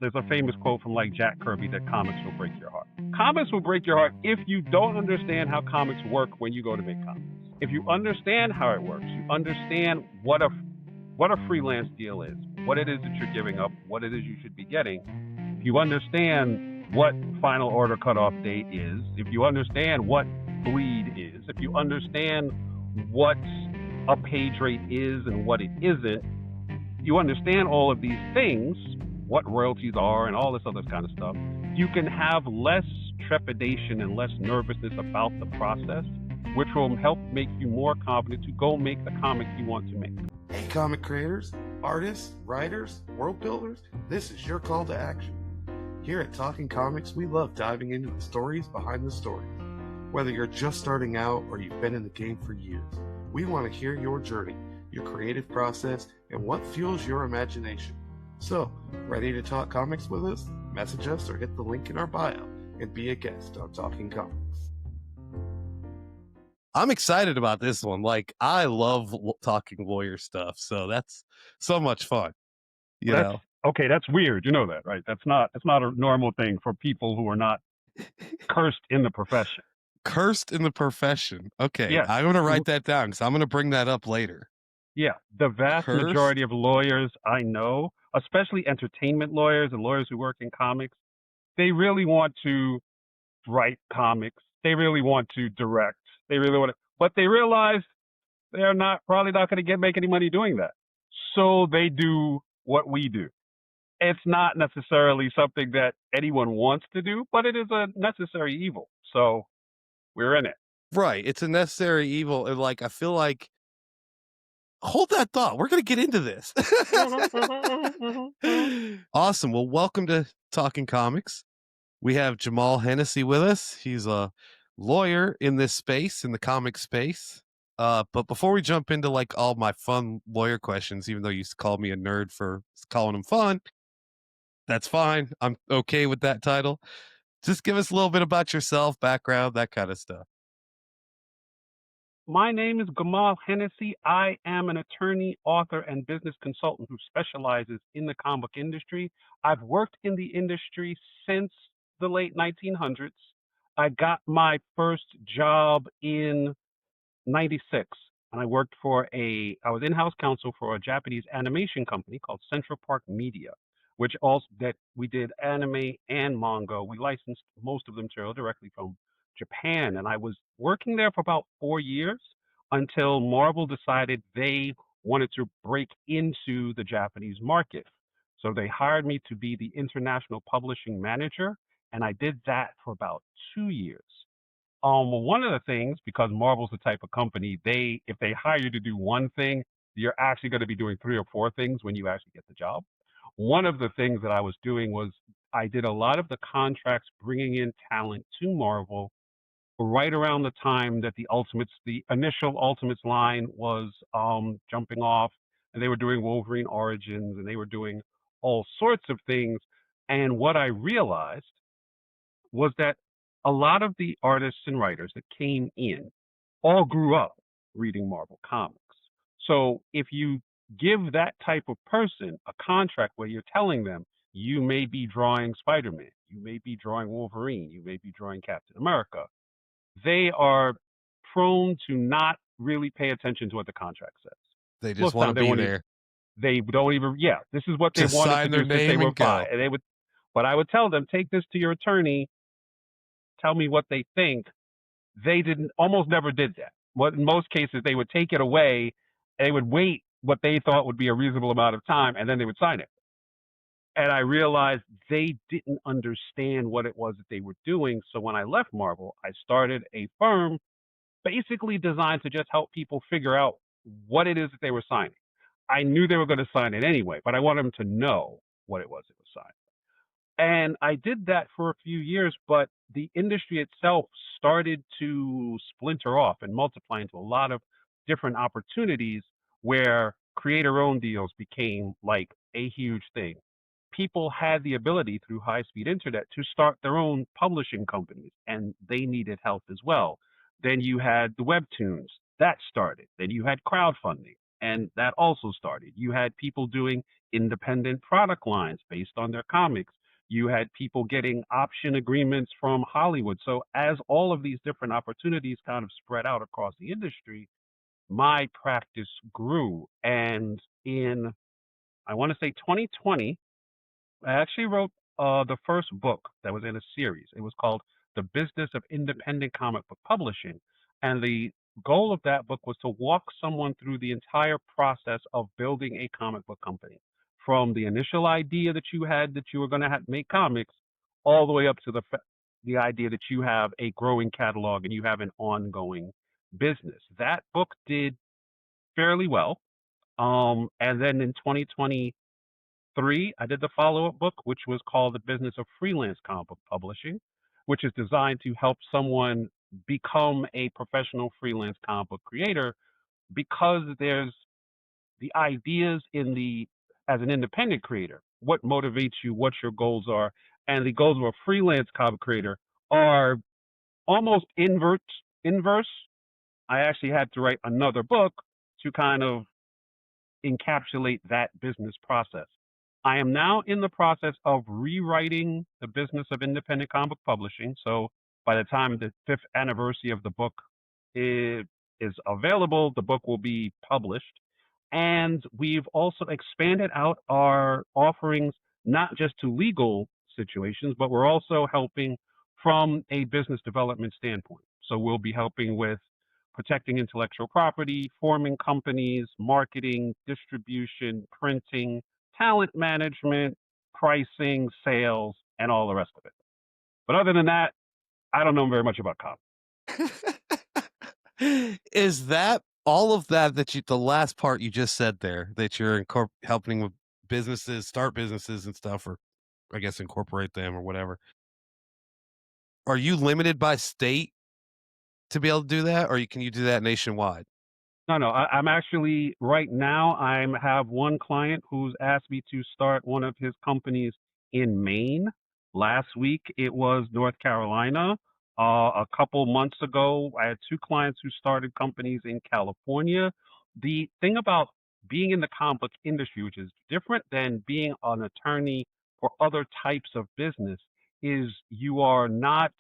There's a famous quote from like Jack Kirby that comics will break your heart. Comics will break your heart if you don't understand how comics work when you go to make comics. If you understand how it works, you understand what a freelance deal is, what it is that you're giving up, what it is you should be getting. If you understand what final order cutoff date is, if you understand what bleed is, if you understand what a page rate is and what it isn't, you understand all of these things, what royalties are and all this other kind of stuff, you can have less trepidation and less nervousness about the process, which will help make you more confident to go make the comic you want to make. Hey, comic creators, artists, writers, world builders, this is your call to action. Here at Talking Comics, we love diving into the stories behind the stories. Whether you're just starting out or you've been in the game for years, we want to hear your journey, your creative process, and what fuels your imagination. So, ready to talk comics with us? Message us or hit the link in our bio and be a guest on Talking Comics. I'm excited about this one. Like, I love talking lawyer stuff, so that's so much fun. You know? Okay, that's weird. You know that, right? That's not a normal thing for people who are not cursed in the profession. Cursed in the profession. Okay, Yes. I'm going to write that down because I'm going to bring that up later. Yeah, the vast majority of lawyers I know, especially entertainment lawyers and lawyers who work in comics, they really want to write comics. They really want to direct. They really want to, but they realize they're probably not going to make any money doing that. So they do what we do. It's not necessarily something that anyone wants to do, but it is a necessary evil. So we're in it. Right. It's a necessary evil. And like, I feel like, hold that thought. We're going to get into this. Awesome. Well, welcome to Talking Comics. We have Gamal Hennessy with us. He's a lawyer in this space, in the comic space. But before we jump into like all my fun lawyer questions, even though you called me a nerd for calling them fun, that's fine. I'm okay with that title. Just give us a little bit about yourself, background, that kind of stuff. My name is Gamal Hennessy. I am an attorney, author, and business consultant who specializes in the comic book industry. I've worked in the industry since the late 1900s. I got my first job in 96, and I worked I was in-house counsel for a Japanese animation company called Central Park Media, which we did anime and manga. We licensed most of the material directly from Japan, and I was working there for about 4 years until Marvel decided they wanted to break into the Japanese market. So they hired me to be the international publishing manager, and I did that for about 2 years. One of the things, because Marvel's the type of company, if they hire you to do one thing, you're actually going to be doing 3 or 4 things when you actually get the job. One of the things that I was doing was I did a lot of the contracts bringing in talent to Marvel right around the time that the initial Ultimates line was jumping off, and they were doing Wolverine Origins, and they were doing all sorts of things. And what I realized was that a lot of the artists and writers that came in all grew up reading Marvel Comics. So if you give that type of person a contract where you're telling them you may be drawing Spider-Man, you may be drawing Wolverine, you may be drawing Captain America, they are prone to not really pay attention to what the contract says. They just want to be there. They don't even, this is what they just wanted sign to their do since they name were and go. 5. And but I would tell them, take this to your attorney, tell me what they think. They almost never did that. In most cases, they would take it away, they would wait what they thought would be a reasonable amount of time, and then they would sign it. And I realized they didn't understand what it was that they were doing. So when I left Marvel, I started a firm basically designed to just help people figure out what it is that they were signing. I knew they were going to sign it anyway, but I wanted them to know what it was they were signing. And I did that for a few years, but the industry itself started to splinter off and multiply into a lot of different opportunities where creator-owned deals became like a huge thing. People had the ability through high-speed internet to start their own publishing companies, and they needed help as well. Then you had the webtoons that started. Then you had crowdfunding. and that also started. You had people doing independent product lines based on their comics. You had people getting option agreements from Hollywood. So as all of these different opportunities kind of spread out across the industry, my practice grew. And in, I want to say 2020, I actually wrote the first book that was in a series. It was called The Business of Independent Comic Book Publishing. And the goal of that book was to walk someone through the entire process of building a comic book company, from the initial idea that you had that you were going to make comics, all the way up to the idea that you have a growing catalog and you have an ongoing business. That book did fairly well. And then in 2023, I did the follow-up book, which was called The Business of Freelance Comic Book Publishing, which is designed to help someone become a professional freelance comic book creator, because there's the ideas in the as an independent creator, what motivates you, what your goals are, and the goals of a freelance comic creator are almost inverse. I actually had to write another book to kind of encapsulate that business process. I am now in the process of rewriting the business of independent comic book publishing. So by the time the fifth anniversary of the book is available, the book will be published. And we've also expanded out our offerings, not just to legal situations, but we're also helping from a business development standpoint. So we'll be helping with protecting intellectual property, forming companies, marketing, distribution, printing, talent management, pricing, sales, and all the rest of it. But other than that, I don't know very much about comics. Is that all of that you, the last part you just said there, that you're helping with businesses, start businesses and stuff, or I guess incorporate them or whatever? Are you limited by state to be able to do that, or can you do that nationwide? No. I'm actually right now. I have one client who's asked me to start one of his companies in Maine. Last week it was North Carolina. A couple months ago, I had two clients who started companies in California. The thing about being in the comic book industry, which is different than being an attorney for other types of business, is you are not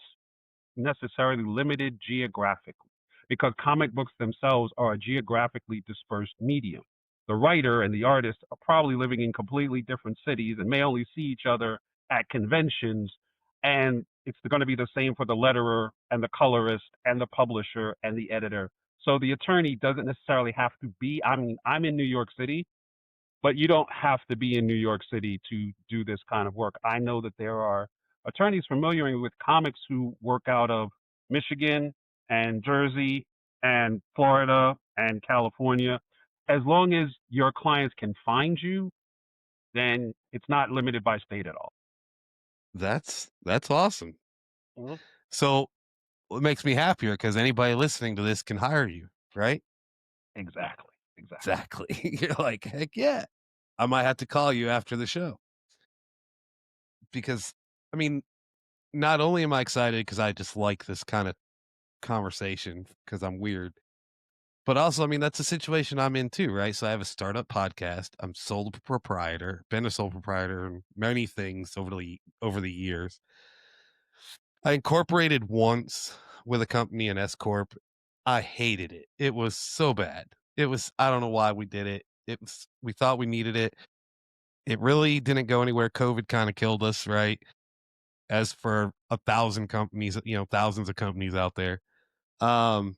necessarily limited geographically, because comic books themselves are a geographically dispersed medium. The writer and the artist are probably living in completely different cities and may only see each other at conventions. And it's going to be the same for the letterer and the colorist and the publisher and the editor. So the attorney doesn't necessarily have to be, I mean, I'm in New York City, but you don't have to be in New York City to do this kind of work. I know that there are attorneys familiar with comics who work out of Michigan and Jersey and Florida and California. As long as your clients can find you, then it's not limited by state at all. That's awesome. Mhm. So it makes me happier because anybody listening to this can hire you, right? Exactly. Exactly. You're like, heck yeah. I might have to call you after the show because, I mean, not only am I excited because I just like this kind of conversation because I'm weird, but also, I mean, that's a situation I'm in too, right? So I have a startup podcast. I'm sole proprietor, been a sole proprietor in many things over the years. I incorporated once with a company, an S corp. I hated it. It was so bad. It was, I don't know why we did it. We thought we needed it. It really didn't go anywhere. COVID kind of killed us, right? As for 1,000 companies, thousands of companies out there. Um,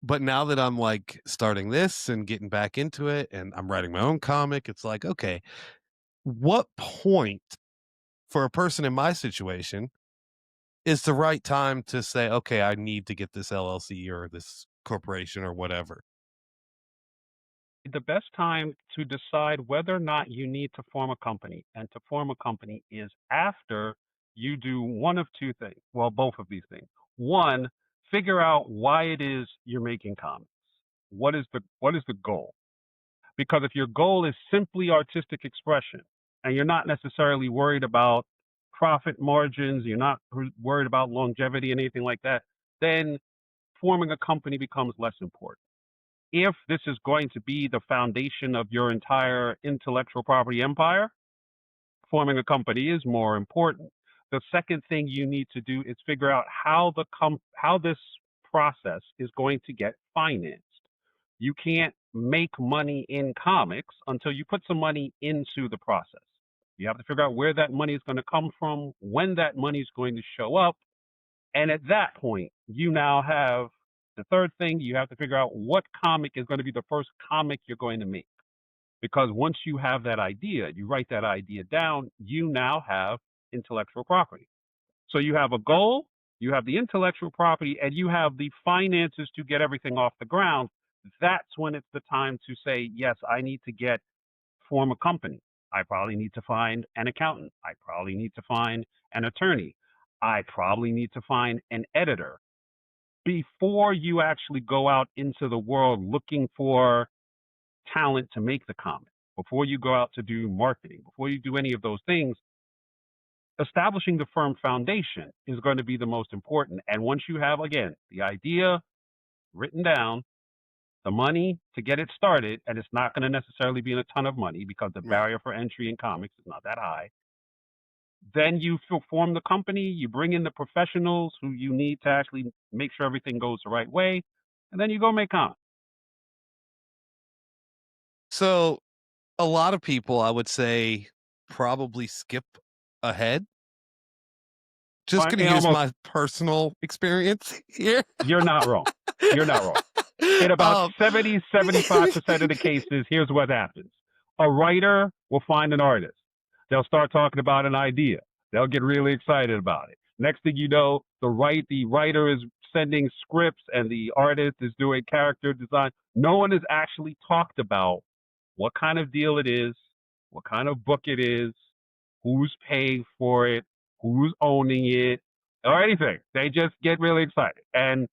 but now that I'm like starting this and getting back into it and I'm writing my own comic, it's like, okay, what point for a person in my situation is the right time to say, okay, I need to get this LLC or this corporation or whatever? The best time to decide whether or not you need to form a company and to form a company is after you do one of two things. Well, both of these things. One, figure out why it is you're making comics. What is the goal? Because if your goal is simply artistic expression and you're not necessarily worried about profit margins, you're not worried about longevity and anything like that, then forming a company becomes less important. if this is going to be the foundation of your entire intellectual property empire, forming a company is more important. The second thing you need to do is figure out how this process is going to get financed. You can't make money in comics until you put some money into the process. You have to figure out where that money is going to come from, when that money is going to show up, and at that point, you now have the third thing. You have to figure out what comic is going to be the first comic you're going to make. Because once you have that idea, you write that idea down, you now have intellectual property. So you have a goal, you have the intellectual property, and you have the finances to get everything off the ground. That's when it's the time to say, yes, I need to form a company. I probably need to find an accountant. I probably need to find an attorney. I probably need to find an editor before you actually go out into the world looking for talent to make the comic. Before you go out to do marketing, before you do any of those things, establishing the firm foundation is going to be the most important. And once you have, again, the idea written down, the money to get it started, and it's not going to necessarily be a ton of money because the barrier for entry in comics is not that high. Then you form the company, you bring in the professionals who you need to actually make sure everything goes the right way, and then you go make comics. So a lot of people, I would say, probably skip ahead. Just going to use my personal experience here. You're not wrong. You're not wrong. In about 70, 75% of the cases, here's what happens. A writer will find an artist. They'll start talking about an idea. They'll get really excited about it. Next thing you know, the writer is sending scripts and the artist is doing character design. No one has actually talked about what kind of deal it is, what kind of book it is, who's paying for it, who's owning it, or anything. They just get really excited. And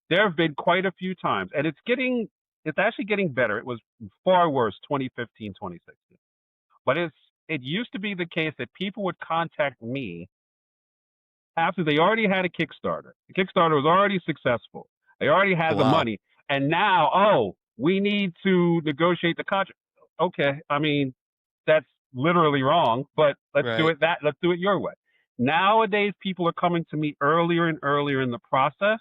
there have been quite a few times, and it's actually getting better. It was far worse 2015, 2016. But it used to be the case that people would contact me after they already had a Kickstarter. The Kickstarter was already successful. They already had the money. And now, we need to negotiate the contract. Okay, I mean, that's literally wrong, but let's do it your way. Nowadays, people are coming to me earlier and earlier in the process.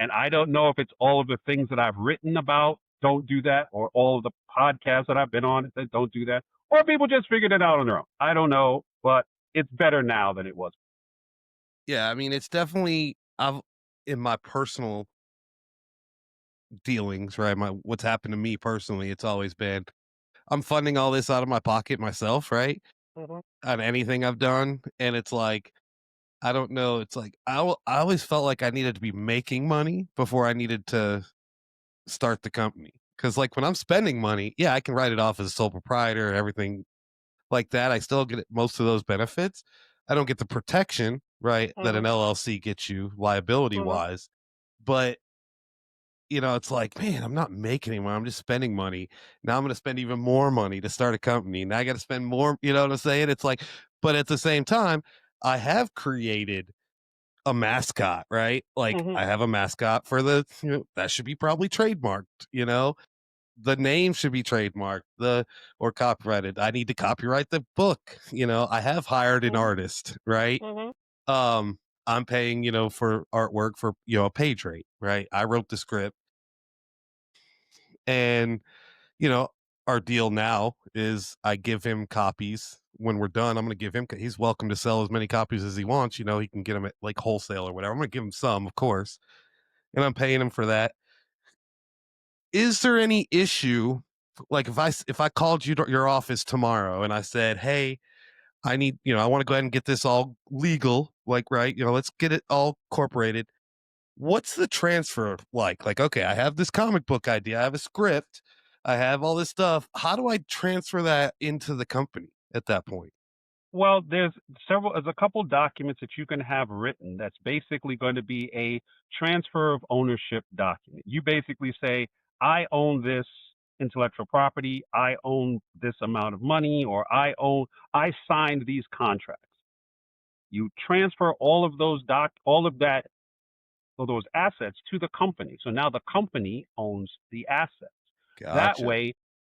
And I don't know if it's all of the things that I've written about, don't do that, or all of the podcasts that I've been on that don't do that, or people just figured it out on their own. I don't know, but it's better now than it was. Yeah, I mean, it's definitely, in my personal dealings, right? What's happened to me personally, it's always been, I'm funding all this out of my pocket myself, right? On anything I've done. And it's like, I don't know. It's like, I always felt like I needed to be making money before I needed to start the company. Cause like when I'm spending money, yeah, I can write it off as a sole proprietor, everything like that. I still get most of those benefits. I don't get the protection, right, that an LLC gets you liability wise. But it's like, man, I'm not making any money. I'm just spending money. Now I'm going to spend even more money to start a company. Now I got to spend more, you know what I'm saying? It's like, but at the same time, I have created a mascot, right? Like I have a mascot for that should be probably trademarked, the name should be trademarked, or copyrighted. I need to copyright the book. I have hired an artist, right? I'm paying, for artwork for, a page rate, right? I wrote the script. And, our deal now is I give him copies when we're done. I'm going to give him, he's welcome to sell as many copies as he wants. He can get them at like wholesale or whatever. I'm going to give him some, of course. And I'm paying him for that. Is there any issue? Like if I called your office tomorrow and I said, hey, I need, I want to go ahead and get this all legal, like, right. Let's get it all incorporated. What's the transfer like? Like, okay, I have this comic book idea. I have a script. I have all this stuff. How do I transfer that into the company at that point? Well, there's a couple documents that you can have written that's basically going to be a transfer of ownership document. You basically say, I own this intellectual property, I own this amount of money, or I signed these contracts. You transfer all of those assets to the company. So now the company owns the assets. That Gotcha. way,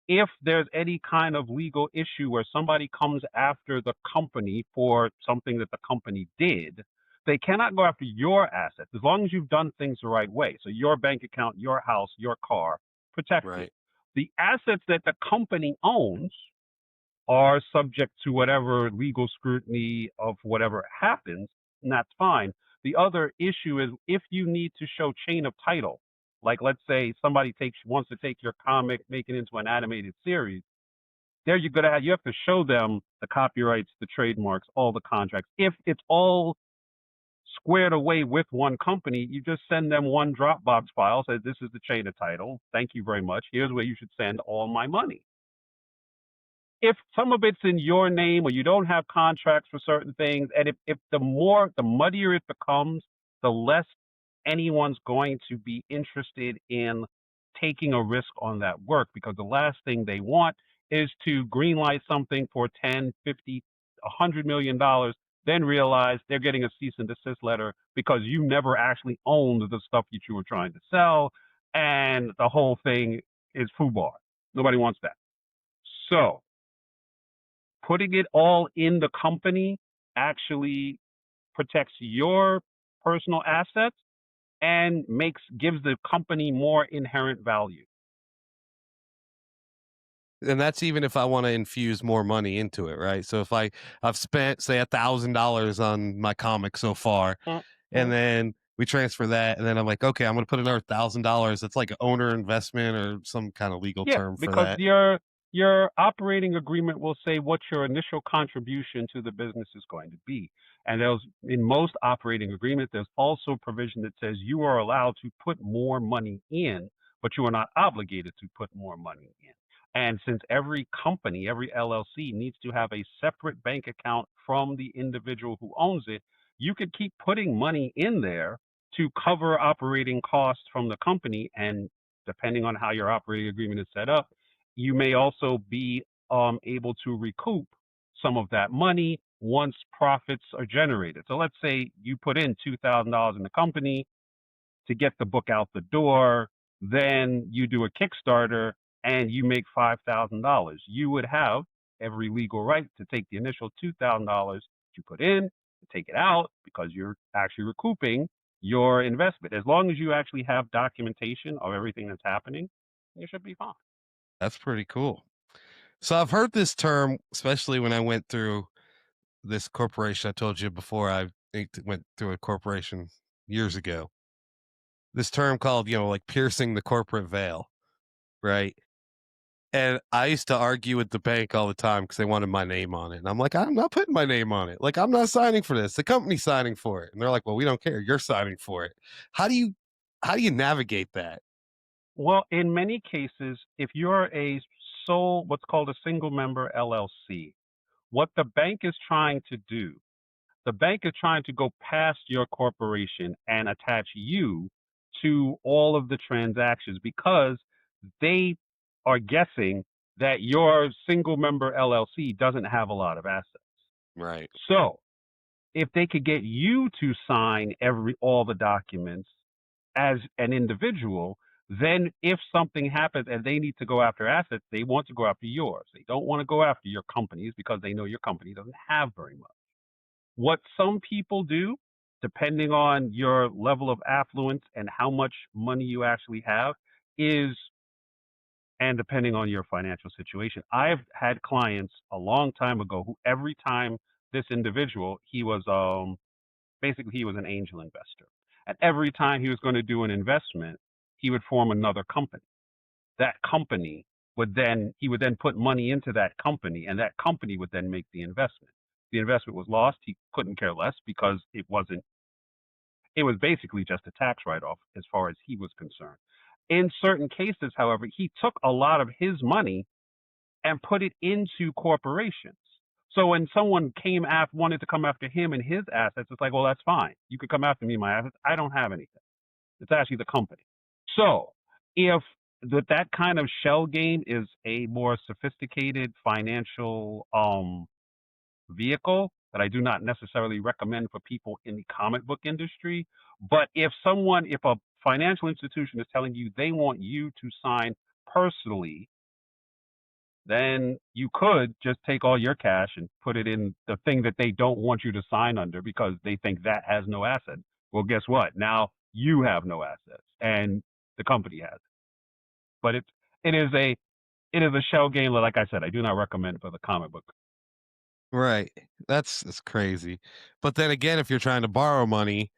if there's any kind of legal issue where somebody comes after the company for something that the company did, they cannot go after your assets as long as you've done things the right way. So your bank account, your house, your car, protected. Right. The assets that the company owns are subject to whatever legal scrutiny of whatever happens, and that's fine. The other issue is if you need to show chain of title, like let's say somebody wants to take your comic, make it into an animated series, there you have to show them the copyrights, the trademarks, all the contracts. If it's all squared away with one company, you just send them one Dropbox file, says this is the chain of title. Thank you very much. Here's where you should send all my money. If some of it's in your name or you don't have contracts for certain things, and if the muddier it becomes, the less anyone's going to be interested in taking a risk on that work, because the last thing they want is to greenlight something for 10, 50, $100 million, then realize they're getting a cease and desist letter because you never actually owned the stuff that you were trying to sell, and the whole thing is FUBAR. Nobody wants that. So putting it all in the company actually protects your personal assets and gives the company more inherent value. And that's even if I want to infuse more money into it, right? So if I've spent say $1,000 on my comic so far, and then we transfer that, and then I'm like, okay, I'm going to put another $1,000. That's like an owner investment or some kind of legal Yeah, term for because that. your operating agreement will say what your initial contribution to the business is going to be. And in most operating agreements, there's also provision that says you are allowed to put more money in, but you are not obligated to put more money in. And since every company, every LLC needs to have a separate bank account from the individual who owns it, you could keep putting money in there to cover operating costs from the company. And depending on how your operating agreement is set up, you may also be able to recoup some of that money once profits are generated. So let's say you put in $2,000 in the company to get the book out the door, then you do a Kickstarter and you make $5,000. You would have every legal right to take the initial $2,000 you put in and take it out because you're actually recouping your investment. As long as you actually have documentation of everything that's happening, you should be fine. That's pretty cool. So I've heard this term, especially when I went through this corporation. I told you before, I went through a corporation years ago. This term called, like piercing the corporate veil, right? And I used to argue with the bank all the time because they wanted my name on it. And I'm like, I'm not putting my name on it. Like, I'm not signing for this. The company's signing for it. And they're like, well, we don't care. You're signing for it. How do you navigate that? Well, in many cases, if you're what's called a single member LLC, what the bank is trying to do, the bank is trying to go past your corporation and attach you to all of the transactions because they are guessing that your single member LLC doesn't have a lot of assets. Right. So if they could get you to sign all the documents as an individual, then if something happens and they need to go after assets, they want to go after yours. They don't want to go after your companies because they know your company doesn't have very much. What some people do, depending on your level of affluence and how much money you actually have, and depending on your financial situation, I've had clients a long time ago who every time this individual, he was an angel investor. And every time he was going to do an investment, he would form another company. That company he would then put money into that company, and that company would then make the investment. The investment was lost. He couldn't care less because it was basically just a tax write-off as far as he was concerned. In certain cases, however, he took a lot of his money and put it into corporations. So when someone wanted to come after him and his assets, it's like, well, that's fine. You could come after me, my assets. I don't have anything. It's actually the company. So if that kind of shell game is a more sophisticated financial vehicle that I do not necessarily recommend for people in the comic book industry, but if a financial institution is telling you they want you to sign personally, then you could just take all your cash and put it in the thing that they don't want you to sign under because they think that has no asset. Well, guess what? Now you have no assets and the company has it. But it is a it is a shell game that, like I said, I do not recommend for the comic book. Right. That's crazy. But then again, if you're trying to borrow money,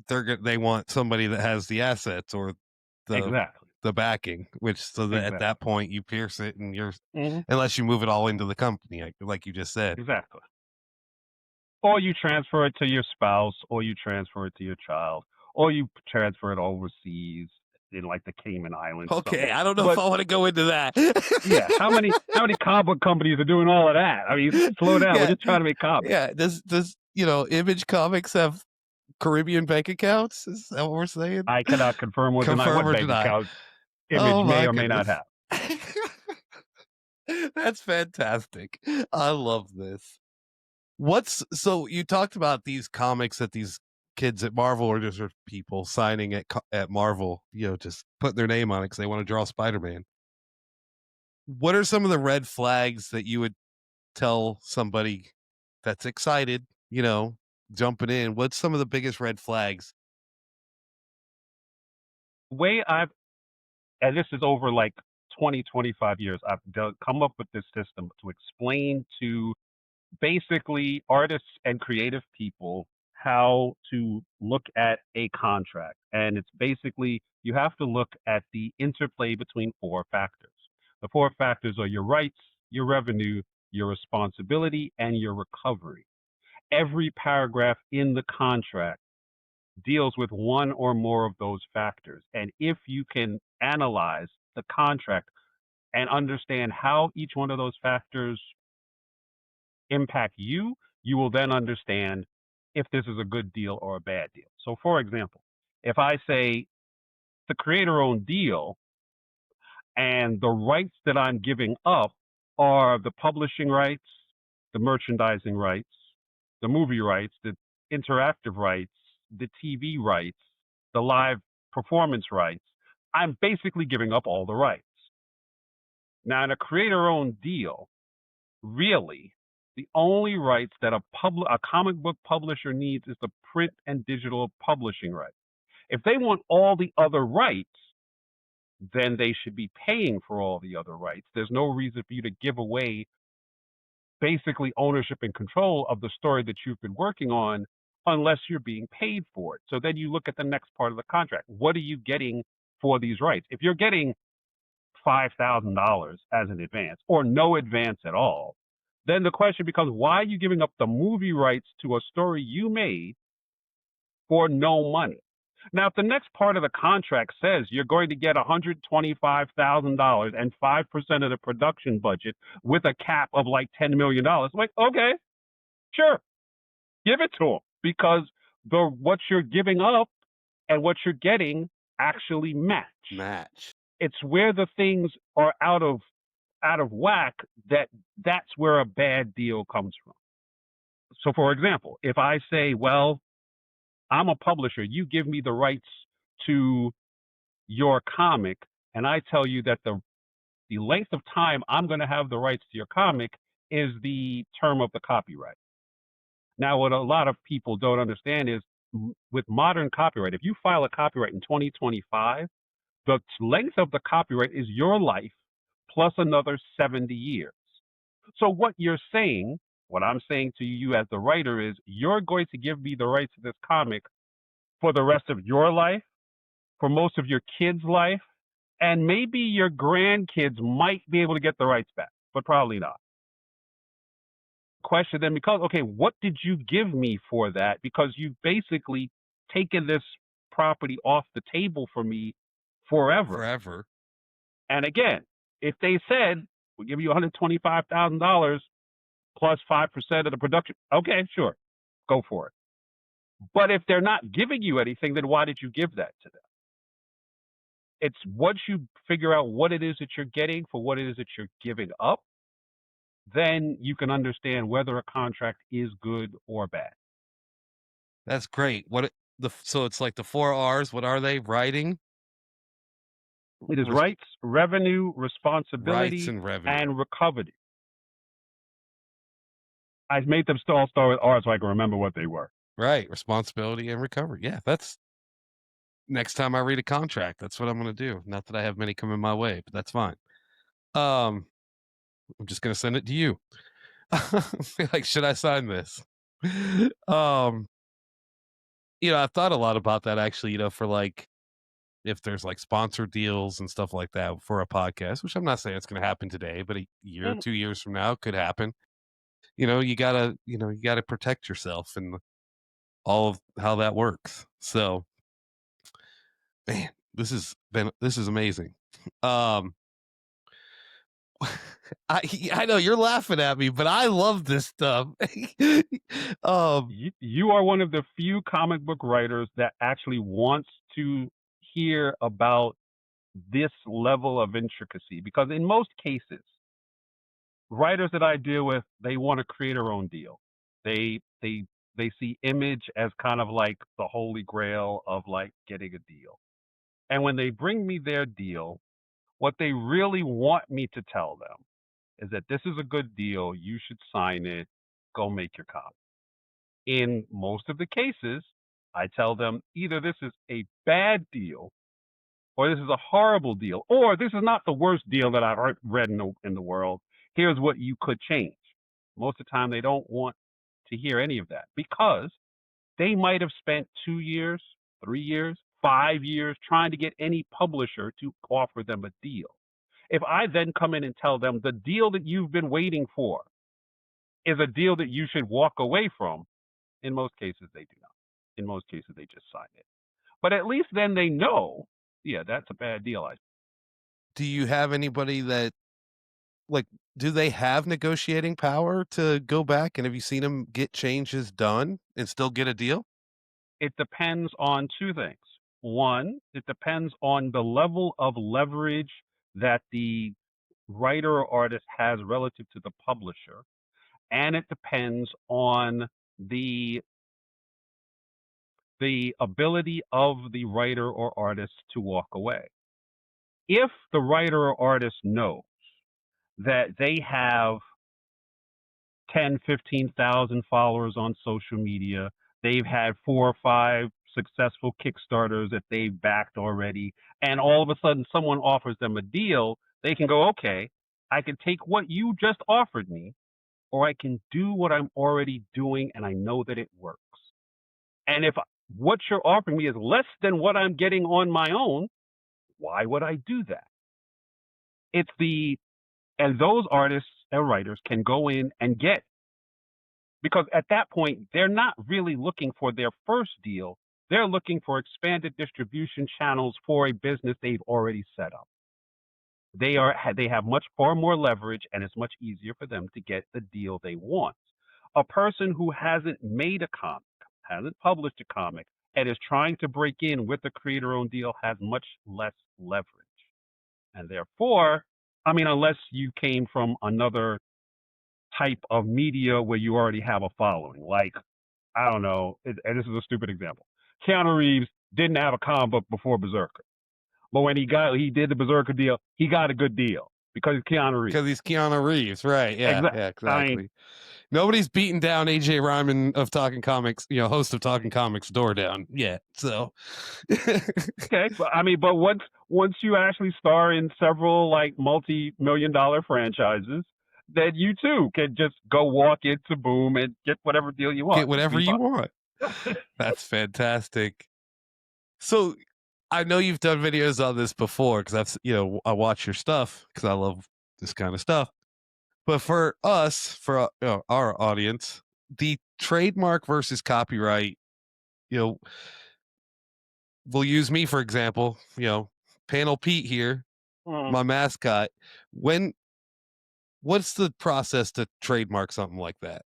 they want somebody that has the assets or the Exactly. the backing, which so that at that Exactly. point you pierce it and you're Hmm. unless you move it all into the company, like you just said. Exactly. Or you transfer it to your spouse, or you transfer it to your child, or you transfer it overseas in like the Cayman Islands or something. Okay, I don't know if But I want to go into that. yeah, how many comic book companies are doing all of that? I mean, slow down. We're Yeah, just trying to make comics. yeah. Does Image Comics have Caribbean bank accounts? Is that what we're saying? I cannot confirm or deny Confirm what or bank deny? account Image Oh may my or may not goodness. have. That's fantastic. I love this. So you talked about these comics that these kids at Marvel or just people signing at Marvel, just putting their name on it because they want to draw Spider-Man. What are some of the red flags that you would tell somebody that's excited, jumping in? What's some of the biggest red flags? Way I've and this is over like 20, 25 years, come up with this system to explain to basically artists and creative people how to look at a contract. And it's basically you have to look at the interplay between four factors. The four factors are your rights, your revenue, your responsibility, and your recovery. Every paragraph in the contract deals with one or more of those factors. And if you can analyze the contract and understand how each one of those factors impact you, you will then understand if this is a good deal or a bad deal. So, for example, if I say the creator owned deal and the rights that I'm giving up are the publishing rights, the merchandising rights, the movie rights, the interactive rights, the TV rights, the live performance rights, I'm basically giving up all the rights. Now, in a creator owned deal, really, the only rights that a comic book publisher needs is the print and digital publishing rights. If they want all the other rights, then they should be paying for all the other rights. There's no reason for you to give away basically ownership and control of the story that you've been working on unless you're being paid for it. So then you look at the next part of the contract. What are you getting for these rights? If you're getting $5,000 as an advance or no advance at all, then the question becomes, why are you giving up the movie rights to a story you made for no money? Now, if the next part of the contract says you're going to get $125,000 and 5% of the production budget with a cap of like $10 million, like, okay, sure, give it to them because what you're giving up and what you're getting actually match. It's where the things are out of whack that's where a bad deal comes from. So, for example, if I say, well, I'm a publisher, you give me the rights to your comic, and I tell you that the length of time I'm going to have the rights to your comic is the term of the copyright. Now, what a lot of people don't understand is with modern copyright, if you file a copyright in 2025, the length of the copyright is your life plus another 70 years. So what I'm saying to you as the writer is you're going to give me the rights to this comic for the rest of your life, for most of your kids' life, and maybe your grandkids might be able to get the rights back, but probably not. Question then becomes, okay, what did you give me for that? Because you've basically taken this property off the table for me forever. And again, if they said, we'll give you $125,000 plus 5% of the production, okay, sure, go for it. But if they're not giving you anything, then why did you give that to them? It's once you figure out what it is that you're getting for what it is that you're giving up, then you can understand whether a contract is good or bad. That's great. So it's like the 4 R's. What are they? Writing, It is Res- rights, revenue, rights responsibility, and revenue. and recovery. I made them all start with R so I can remember what they were. Right. Responsibility and recovery. Yeah. That's next time I read a contract. That's what I'm going to do. Not that I have many coming my way, but that's fine. I'm just going to send it to you. Like, should I sign this? I've thought a lot about that actually, for like, if there's like sponsored deals and stuff like that for a podcast, which I'm not saying it's going to happen today, but a year, 2 years from now, it could happen. You gotta protect yourself and all of how that works. So, man, this is amazing. I know you're laughing at me, but I love this stuff. You are one of the few comic book writers that actually wants to hear about this level of intricacy, because in most cases, writers that I deal with, they want to create their own deal. They see image as kind of like the holy grail of like getting a deal. And when they bring me their deal, what they really want me to tell them is that this is a good deal, you should sign it, go make your copy. In most of the cases, I tell them either this is a bad deal, or this is a horrible deal, or this is not the worst deal that I've read in the world. Here's what you could change. Most of the time, they don't want to hear any of that, because they might have spent 2 years, 3 years, 5 years trying to get any publisher to offer them a deal. If I then come in and tell them the deal that you've been waiting for is a deal that you should walk away from, in most cases, they do not. In most cases, they just sign it. But at least then they know, yeah, that's a bad deal. Do you have anybody that, like, do they have negotiating power to go back? And have you seen them get changes done and still get a deal? It depends on two things. One, it depends on the level of leverage that the writer or artist has relative to the publisher, and it depends on the ability of the writer or artist to walk away. If the writer or artist knows that they have 10, 15,000 followers on social media, they've had 4 or 5 successful Kickstarters that they've backed already, and all of a sudden someone offers them a deal, they can go, okay, I can take what you just offered me, or I can do what I'm already doing and I know that it works. And if what you're offering me is less than what I'm getting on my own, why would I do that? And those artists and writers can go in and get, because at that point, they're not really looking for their first deal. They're looking for expanded distribution channels for a business they've already set up. They have far more leverage, and it's much easier for them to get the deal they want. A person who hasn't made a comic, hasn't published a comic, and is trying to break in with a creator-owned deal has much less leverage. And therefore, unless you came from another type of media where you already have a following, like, I don't know, and this is a stupid example. Keanu Reeves didn't have a comic book before Berserker, but when he did the Berserker deal, he got a good deal because he's Keanu Reeves. Because he's Keanu Reeves, right? Yeah, Exactly. yeah, exactly. Nobody's beaten down AJ Ryman of Talking Comics, host of Talking Comics, door down yet. So, okay, but once you actually star in several like multi-million-dollar franchises, then you too can just go walk into Boom and get whatever deal you want. Get whatever you want. That's fantastic. So, I know you've done videos on this before because I watch your stuff because I love this kind of stuff. But for us, for our audience, the trademark versus copyright, we'll use me for example. Panel Pete here, my mascot. What's the process to trademark something like that?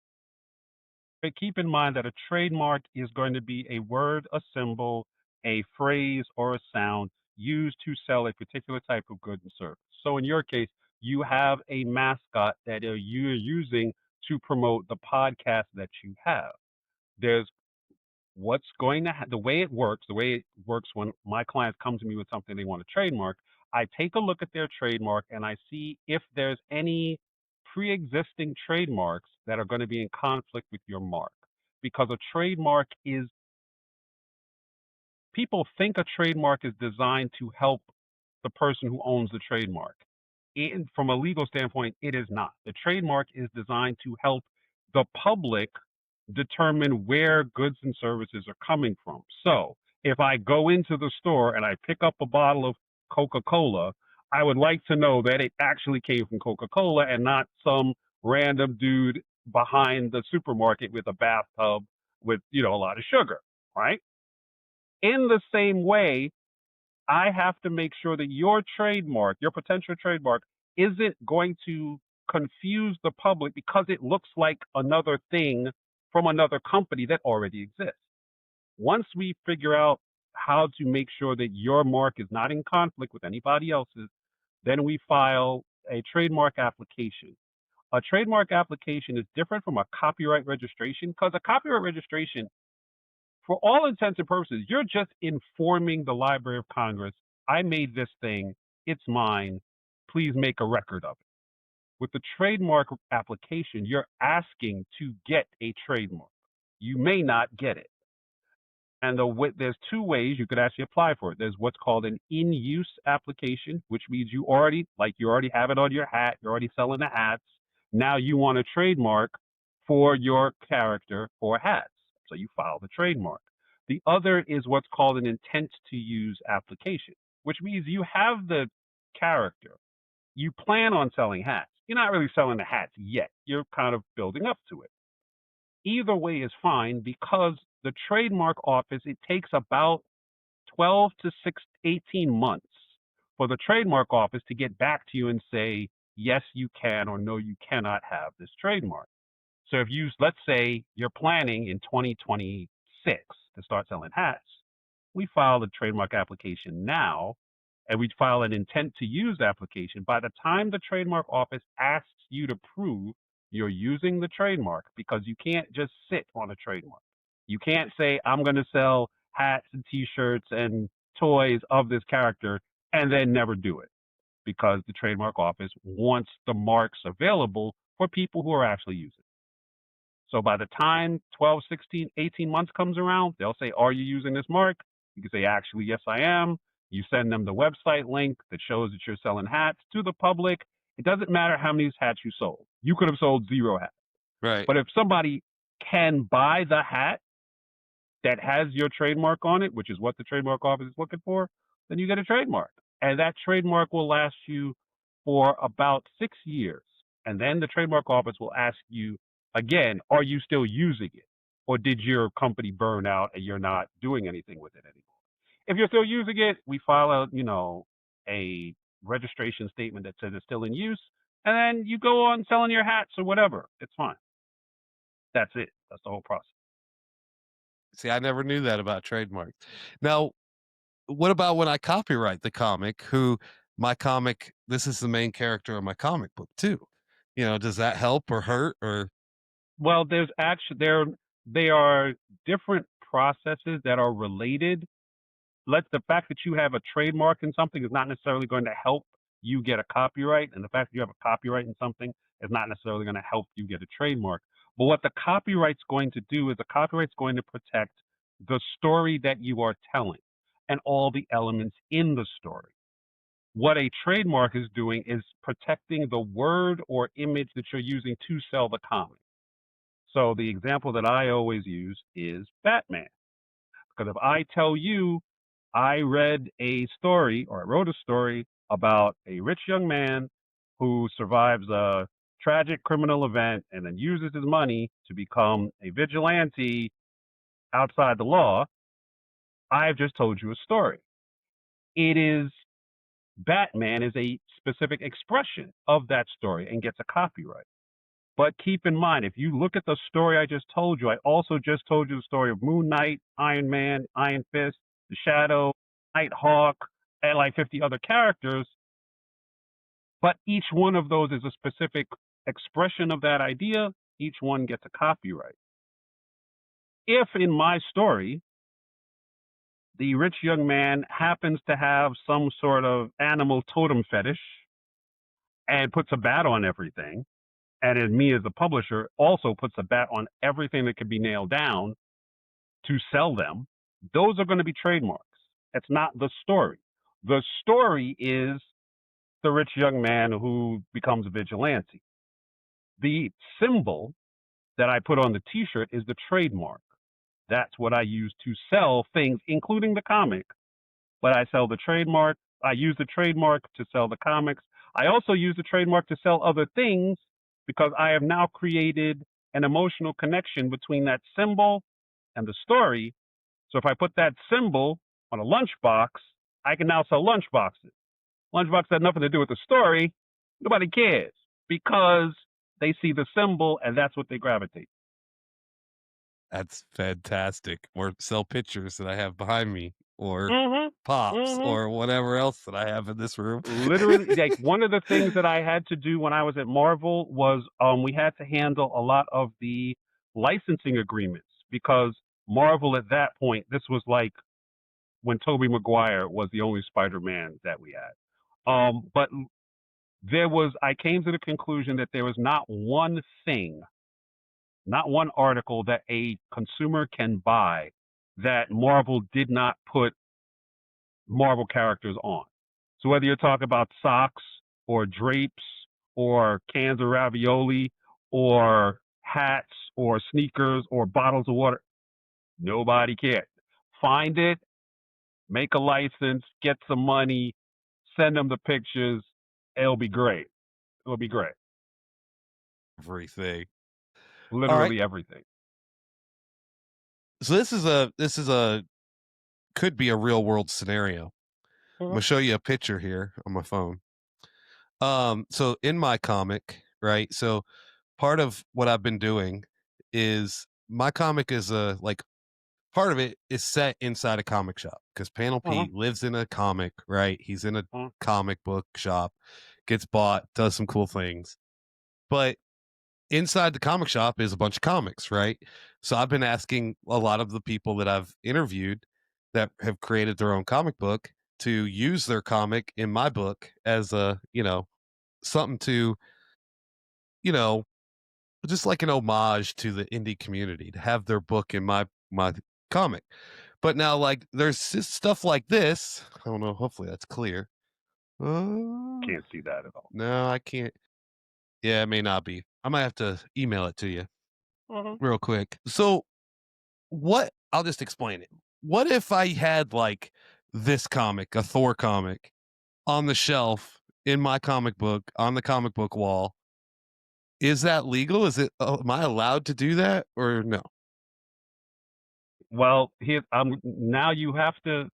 But keep in mind that a trademark is going to be a word, a symbol, a phrase, or a sound used to sell a particular type of good and service. So in your case, you have a mascot that you're using to promote the podcast that you have. There's the way it works when my clients come to me with something they want to trademark, I take a look at their trademark and I see if there's any pre-existing trademarks that are going to be in conflict with your mark. Because a trademark is, people think a trademark is designed to help the person who owns the trademark. From a legal standpoint, it is not. The trademark is designed to help the public determine where goods and services are coming from. So if I go into the store and I pick up a bottle of Coca-Cola, I would like to know that it actually came from Coca-Cola and not some random dude behind the supermarket with a bathtub with, a lot of sugar, right? In the same way, I have to make sure that your trademark, your potential trademark, isn't going to confuse the public because it looks like another thing from another company that already exists. Once we figure out how to make sure that your mark is not in conflict with anybody else's, then we file a trademark application. A trademark application is different from a copyright registration because a copyright registration, for all intents and purposes, you're just informing the Library of Congress, I made this thing, it's mine, please make a record of it. With the trademark application, you're asking to get a trademark. You may not get it. And there's two ways you could actually apply for it. There's what's called an in-use application, which means you already have it on your hat, you're already selling the hats. Now you want a trademark for your character for hats. So you file the trademark. The other is what's called an intent to use application, which means you have the character. You plan on selling hats. You're not really selling the hats yet. You're kind of building up to it. Either way is fine because the trademark office, it takes about 12 to 18 months for the trademark office to get back to you and say, yes, you can, or no, you cannot have this trademark. So if let's say you're planning in 2026 to start selling hats, we file the trademark application now, and we file an intent to use application. By the time the trademark office asks you to prove you're using the trademark, because you can't just sit on a trademark. You can't say, I'm going to sell hats and t-shirts and toys of this character and then never do it, because the trademark office wants the marks available for people who are actually using it. So by the time 12, 16, 18 months comes around, they'll say, are you using this mark? You can say, actually, yes, I am. You send them the website link that shows that you're selling hats to the public. It doesn't matter how many hats you sold. You could have sold 0 hats. Right. But if somebody can buy the hat that has your trademark on it, which is what the trademark office is looking for, then you get a trademark. And that trademark will last you for about 6 years. And then the trademark office will ask you again, are you still using it? Or did your company burn out and you're not doing anything with it anymore? If you're still using it, we file a registration statement that says it's still in use, and then you go on selling your hats or whatever. It's fine. That's it. That's the whole process. See, I never knew that about trademarks. Now, what about when I copyright the comic, this is the main character of my comic book too? Does that help or hurt or? Well, they are different processes that are related. The fact that you have a trademark in something is not necessarily going to help you get a copyright, and the fact that you have a copyright in something is not necessarily going to help you get a trademark. But what the copyright's going to do is the copyright's going to protect the story that you are telling and all the elements in the story. What a trademark is doing is protecting the word or image that you're using to sell the comic. So the example that I always use is Batman. Because if I tell you I read a story or I wrote a story about a rich young man who survives a tragic criminal event and then uses his money to become a vigilante outside the law, I've just told you a story. Batman is a specific expression of that story and gets a copyright. But keep in mind, if you look at the story I just told you, I also just told you the story of Moon Knight, Iron Man, Iron Fist, The Shadow, Nighthawk, and like 50 other characters. But each one of those is a specific expression of that idea. Each one gets a copyright. If in my story, The rich young man happens to have some sort of animal totem fetish and puts a bat on everything. And then me as the publisher also puts a bat on everything that can be nailed down to sell them. Those are going to be trademarks. It's not the story. The story is the rich young man who becomes a vigilante. The symbol that I put on the t-shirt is the trademark. That's what I use to sell things, including the comic. But I sell the trademark. I use the trademark to sell the comics. I also use the trademark to sell other things because I have now created an emotional connection between that symbol and the story. So if I put that symbol on a lunchbox, I can now sell lunchboxes. Lunchbox had nothing to do with the story. Nobody cares because they see the symbol and that's what they gravitate. That's fantastic. Or sell pictures that I have behind me, or Mm-hmm. pops, or whatever else that I have in this room. Literally, like one of the things that I had to do when I was at Marvel was we had to handle a lot of the licensing agreements because Marvel at that point, this was like when Tobey Maguire was the only Spider-Man that we had. But I came to the conclusion that there was not one thing, not one article that a consumer can buy that Marvel did not put Marvel characters on. So whether you're talking about socks or drapes or cans of ravioli or hats or sneakers or bottles of water, nobody cares. Find it, make a license, get some money, send them the pictures. It'll be great. It'll be great. Everything. Literally everything. So this is a could be a real world scenario. I'm gonna show you a picture here on my phone. So in my comic, right? So part of what I've been doing is my comic is like part of it is set inside a comic shop because Panel Pete lives in a comic, right? He's in a comic book shop, gets bought, does some cool things. But inside the comic shop is a bunch of comics, right? So I've been asking a lot of the people that I've interviewed that have created their own comic book to use their comic in my book as a, something to, just like an homage to the indie community to have their book in my comic. But now, like, there's stuff like this. I don't know. Hopefully that's clear. Can't see that at all. No, I can't. Yeah, it may not be. I might have to email it to you real quick. So I'll just explain it. What if I had like this comic, a Thor comic, on the shelf in my comic book, on the comic book wall? Is that legal? Am I allowed to do that or no? Well, now you have to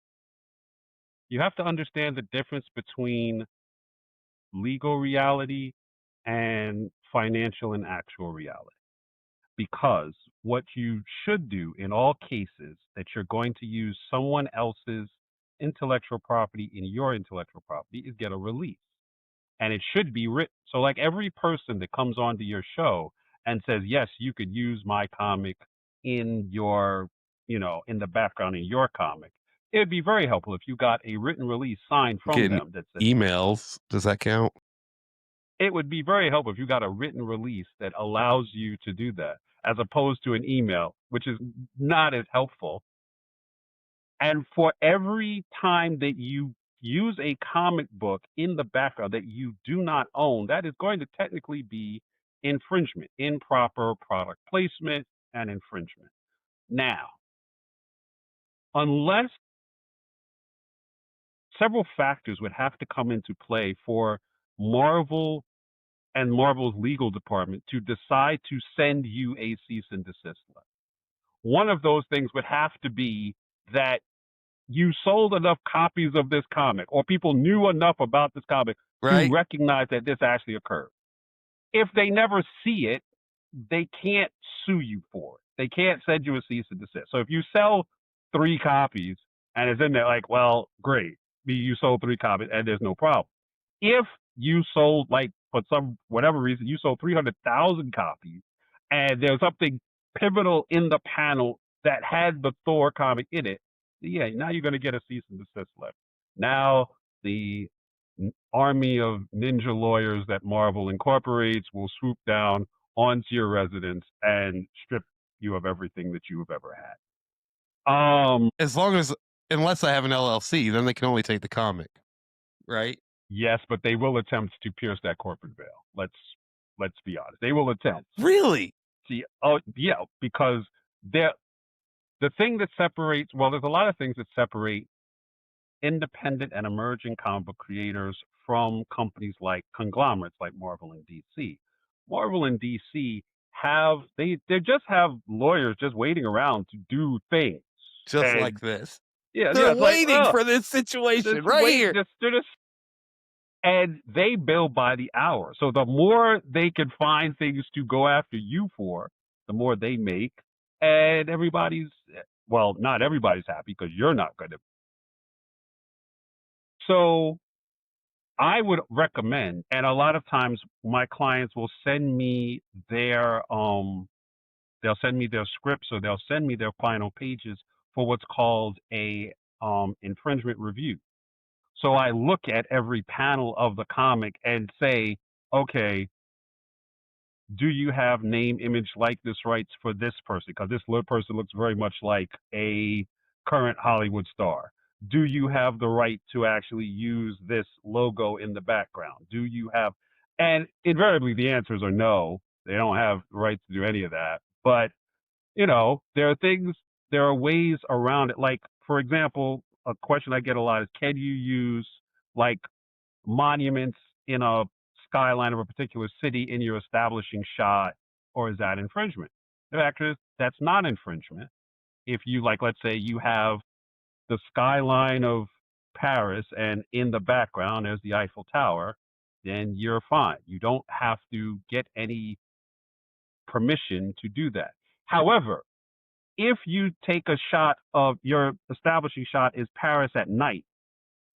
understand the difference between legal reality and financial and actual reality. Because what you should do in all cases that you're going to use someone else's intellectual property in your intellectual property is get a release. And it should be written. So like every person that comes onto your show and says, yes, you could use my comic in your, in the background in your comic, it would be very helpful if you got a written release signed from them that says emails. Does that count? It would be very helpful if you got a written release that allows you to do that, as opposed to an email, which is not as helpful. And for every time that you use a comic book in the background that you do not own, that is going to technically be infringement, improper product placement, and infringement. Now, unless several factors would have to come into play for Marvel and Marvel's legal department to decide to send you a cease and desist letter. One of those things would have to be that you sold enough copies of this comic or people knew enough about this comic to recognize that this actually occurred. If they never see it, they can't sue you for it. They can't send you a cease and desist. So if you sell 3 copies and it's in there like, well, great, you sold 3 copies and there's no problem. If you sold, like, for whatever reason, you sold 300,000 copies and there's something pivotal in the panel that had the Thor comic in it, yeah, now you're going to get a cease and desist letter. Now the army of ninja lawyers that Marvel incorporates will swoop down onto your residence and strip you of everything that you have ever had. As long as, unless I have an LLC, then they can only take the comic, right? Yes, but they will attempt to pierce that corporate veil. Let's be honest. They will attempt. Really? See, oh yeah, because the thing that separates, well, there's a lot of things that separate independent and emerging comic book creators from companies like conglomerates like Marvel and DC. Marvel and DC they just have lawyers just waiting around to do things. Just And like this. yeah, They're it's like, waiting for this situation just right wait, here. they're just, and they bill by the hour. So the more they can find things to go after you for, the more they make. And well, not everybody's happy because you're not going to. So I would recommend, and a lot of times my clients will send me they'll send me their scripts or they'll send me their final pages for what's called a infringement review. So I look at every panel of the comic and say, okay, do you have name, image, likeness rights for this person? Because this person looks very much like a current Hollywood star. Do you have the right to actually use this logo in the background? Do you have, and invariably the answers are no. They don't have the rights to do any of that. But, there are ways around it. Like, for example, a question I get a lot is, can you use like monuments in a skyline of a particular city in your establishing shot, or is that infringement? The fact is, that's not infringement. If you, like, let's say you have the skyline of Paris and in the background there's the Eiffel Tower, then you're fine. You don't have to get any permission to do that. However, if you take a shot of your establishing shot is Paris at night,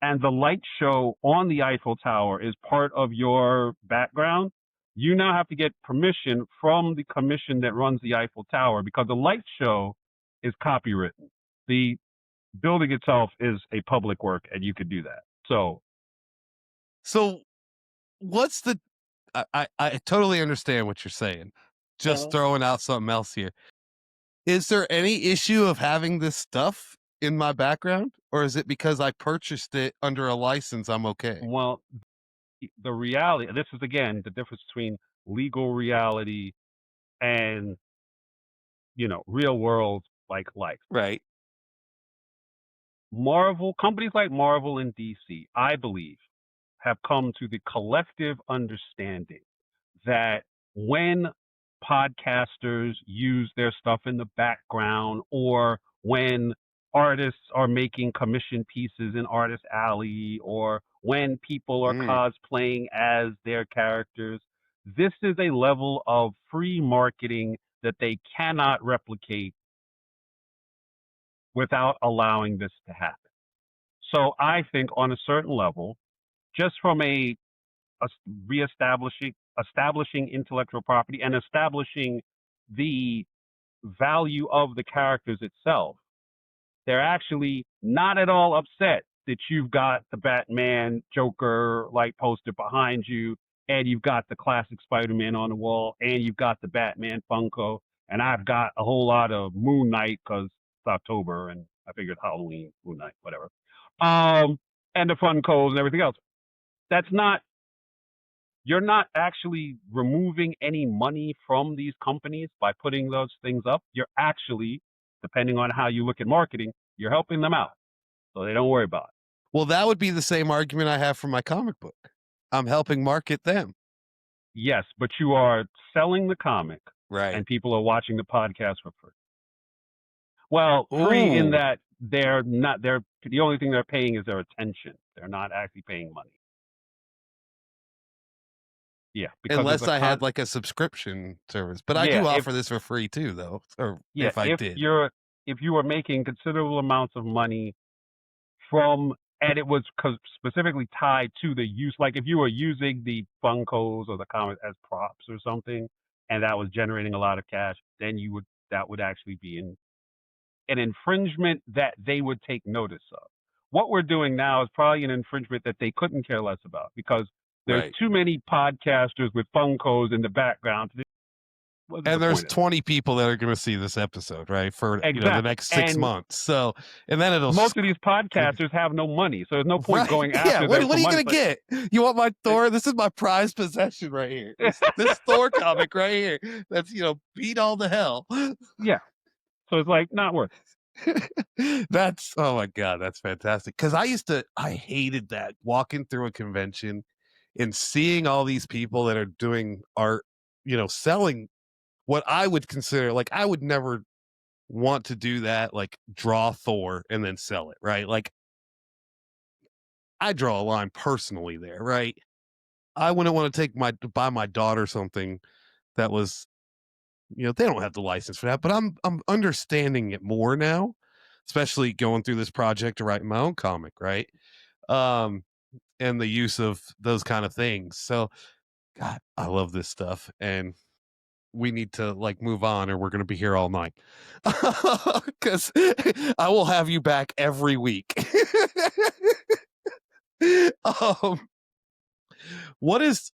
and the light show on the Eiffel Tower is part of your background, you now have to get permission from the commission that runs the Eiffel Tower because the light show is copywritten. The building itself is a public work, and you could do that. So what's the? I totally understand what you're saying. Just throwing out something else here. Is there any issue of having this stuff in my background, or is it because I purchased it under a license I'm okay? Well, the reality, this is again the difference between legal reality and real world like life. Right. Companies like Marvel and DC, I believe, have come to the collective understanding that when podcasters use their stuff in the background, or when artists are making commission pieces in Artist Alley, or when people are cosplaying as their characters, this is a level of free marketing that they cannot replicate without allowing this to happen. So I think on a certain level, just from establishing intellectual property and establishing the value of the characters itself, they're actually not at all upset that you've got the Batman Joker like poster behind you, and you've got the classic Spider-Man on the wall, and you've got the Batman Funko, and I've got a whole lot of Moon Knight because it's October and I figured Halloween, Moon Knight, whatever. And the Funkos and everything else. You're not actually removing any money from these companies by putting those things up. You're actually, depending on how you look at marketing, you're helping them out. So they don't worry about it. Well, that would be the same argument I have for my comic book. I'm helping market them. Yes, but you are selling the comic, right? And people are watching the podcast for free. Well, free in that the only thing they're paying is their attention. They're not actually paying money. Yeah, because unless I had like a subscription service, but I do offer this for free too, though. Or if you were making considerable amounts of money and it was specifically tied to the use, like if you were using the Funkos or the comics as props or something, and that was generating a lot of cash, then that would actually be an infringement that they would take notice of. What we're doing now is probably an infringement that they couldn't care less about because there's Right. too many podcasters with phone calls in the background. What's the And there's point of that? 20 people that are going to see this episode, right? For, the Exactly. next 6 And months. So, and then it'll most of these podcasters have no money, so there's no point right. going Yeah. after What them are for you money. going to get? You want my Thor? This is my prized possession right here. This Thor comic right here. That's, beat all to hell. Yeah. So it's like not worth That's, oh my God, that's fantastic. Cause I hated that walking through a convention and seeing all these people that are doing art, selling what I would consider, like, I would never want to do that, like draw Thor and then sell it, right? Like, I draw a line personally there, right? I wouldn't want to buy my daughter something that was, they don't have the license for that, but I'm understanding it more now, especially going through this project to write my own comic, right? Um, and the use of those kind of things. So, God, I love this stuff, and we need to like move on, or we're going to be here all night. Because I will have you back every week. um, what is?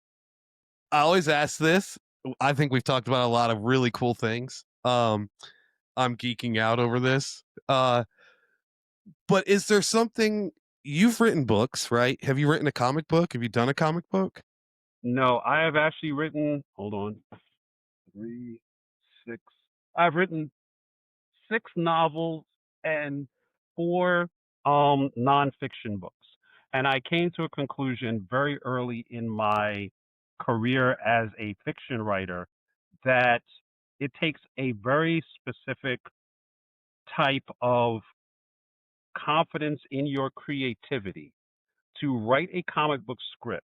I always ask this. I think we've talked about a lot of really cool things. I'm geeking out over this. But is there something you've written books, right? Have you written a comic book? Have you done a comic book? No, I have actually written, hold on, 3, 6. I've written 6 novels and 4 nonfiction books. And I came to a conclusion very early in my career as a fiction writer that it takes a very specific type of confidence in your creativity to write a comic book script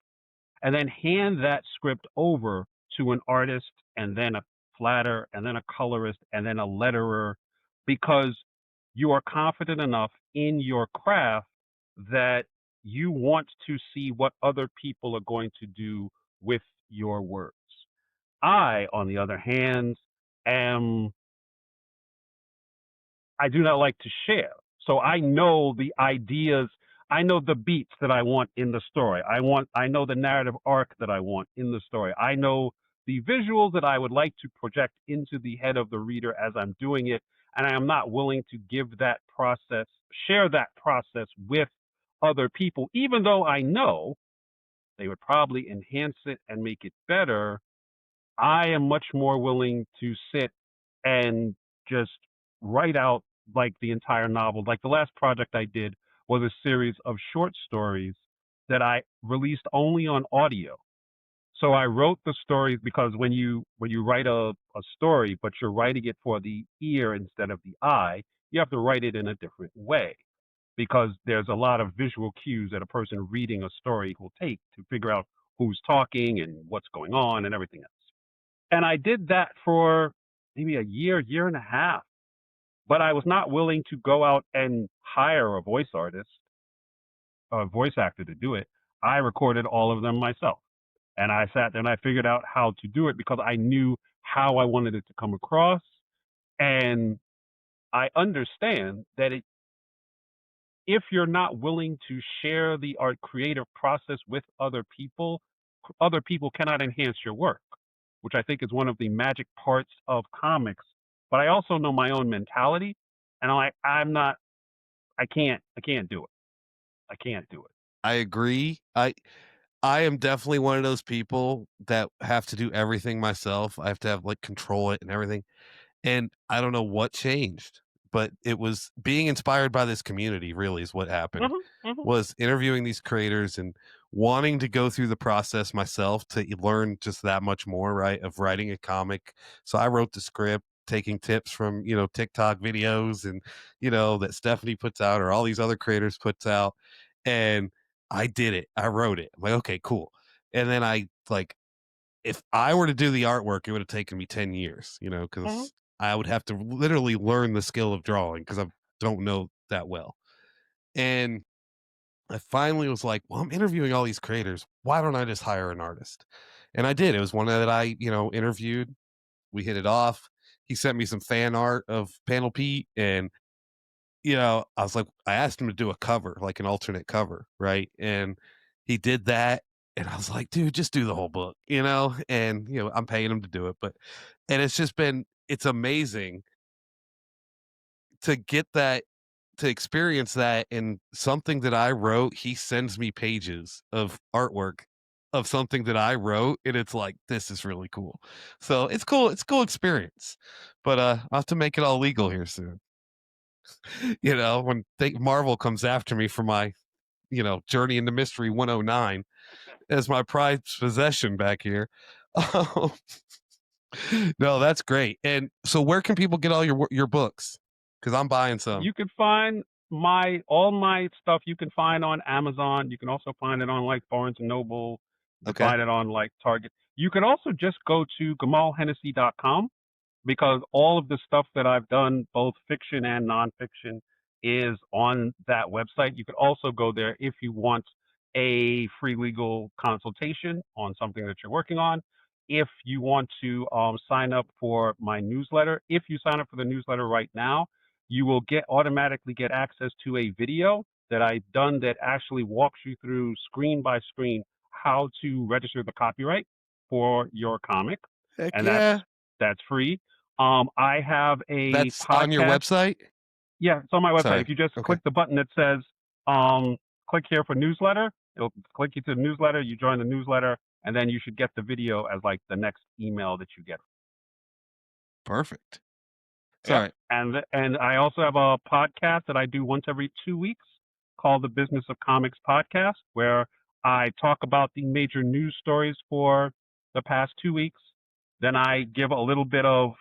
and then hand that script over to an artist and then a flatter and then a colorist and then a letterer because you are confident enough in your craft that you want to see what other people are going to do with your words. I, on the other hand, am I do not like to share. So I know the ideas, I know the beats that I want in the story. I know the narrative arc that I want in the story. I know the visuals that I would like to project into the head of the reader as I'm doing it, and I am not willing to give that process, share that process with other people, even though I know they would probably enhance it and make it better. I am much more willing to sit and just write out like the entire novel. Like the last project I did was a series of short stories that I released only on audio. So I wrote the stories because when you write a story, but you're writing it for the ear instead of the eye, you have to write it in a different way because there's a lot of visual cues that a person reading a story will take to figure out who's talking and what's going on and everything else. And I did that for maybe a year, year and a half. But I was not willing to go out and hire a voice artist, a voice actor to do it. I recorded all of them myself. And I sat there and I figured out how to do it because I knew how I wanted it to come across. And I understand that if you're not willing to share the art creative process with other people cannot enhance your work, which I think is one of the magic parts of comics. But I also know my own mentality, and I can't do it. I can't do it. I agree. I am definitely one of those people that have to do everything myself. I have to have like control it and everything. And I don't know what changed, but it was being inspired by this community really is what happened. Hmm. Hmm. Was interviewing these creators and wanting to go through the process myself to learn just that much more, right? Of writing a comic. So I wrote the script, taking tips from, TikTok videos and, that Stephanie puts out or all these other creators puts out. And I did it. I wrote it. I'm like, okay, cool. And then if I were to do the artwork, it would have taken me 10 years, Hmm. because I would have to literally learn the skill of drawing because I don't know that well. And I finally was like, well, I'm interviewing all these creators. Why don't I just hire an artist? And I did. It was one that I, interviewed. We hit it off. He sent me some fan art of Panel Pete, and I was like, I asked him to do a cover, like an alternate cover, right? And he did that. And I was like, dude, just do the whole book, And, I'm paying him to do it. And it's amazing to get that, to experience that in something that I wrote. He sends me pages of artwork of something that I wrote. And it's like, this is really cool. So it's cool. It's a cool experience. But I'll have to make it all legal here soon. When Marvel comes after me for my, Journey into Mystery 109 as my prized possession back here. Um, no, that's great. And so where can people get all your books? Because I'm buying some. You can find all my stuff you can find on Amazon. You can also find it on like Barnes and Noble. You can Okay. find it on like Target. You can also just go to gamalhennessy.com, because all of the stuff that I've done, both fiction and nonfiction, is on that website. You could also go there if you want a free legal consultation on something that you're working on. If you want to sign up for my newsletter, if you sign up for the newsletter right now, you will automatically get access to a video that I've done that actually walks you through screen by screen how to register the copyright for your comic, Heck and yeah. that's free. I have a That's on your podcast. website? Yeah, it's on my website. Sorry. If you just Okay. click the button that says click here for newsletter, it'll click you to the newsletter. You join the newsletter, and then you should get the video as like the next email that you get. Perfect. Yep. Sorry. And I also have a podcast that I do once every 2 weeks called the Business of Comics Podcast, where I talk about the major news stories for the past 2 weeks. Then I give a little bit of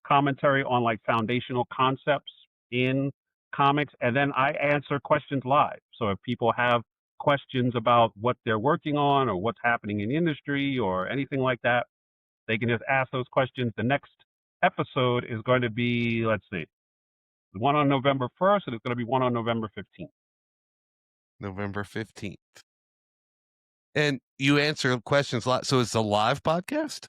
commentary on like foundational concepts in comics, and then I answer questions live. So if people have questions about what they're working on or what's happening in the industry or anything like that, they can just ask those questions. The next episode is going to be, let's see, the one on November 1st, and it's going to be one on November 15th. November 15th. And you answer questions live. So it's a live podcast?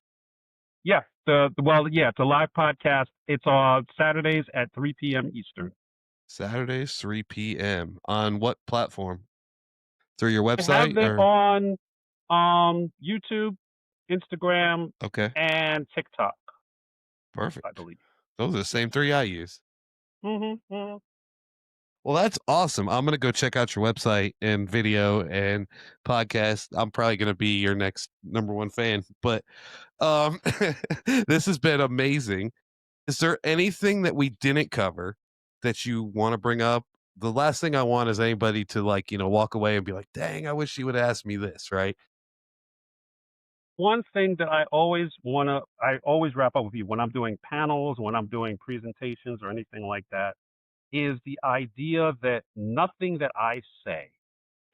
Yeah. It's a live podcast. It's on Saturdays at 3 p.m. Eastern. Saturdays, 3 p.m. On what platform? Through your I have website it or? on YouTube, Instagram, Okay. and TikTok, I Perfect. believe. Those are the same three I use. Mm-hmm. Well, that's awesome. I'm going to go check out your website and video and podcast. I'm probably going to be your next number one fan, but this has been amazing. Is there anything that we didn't cover that you want to bring up? The last thing I want is anybody to walk away and be like, dang, I wish you would ask me this, right? One thing that I always wrap up with you when I'm doing panels, when I'm doing presentations or anything like that, is the idea that nothing that I say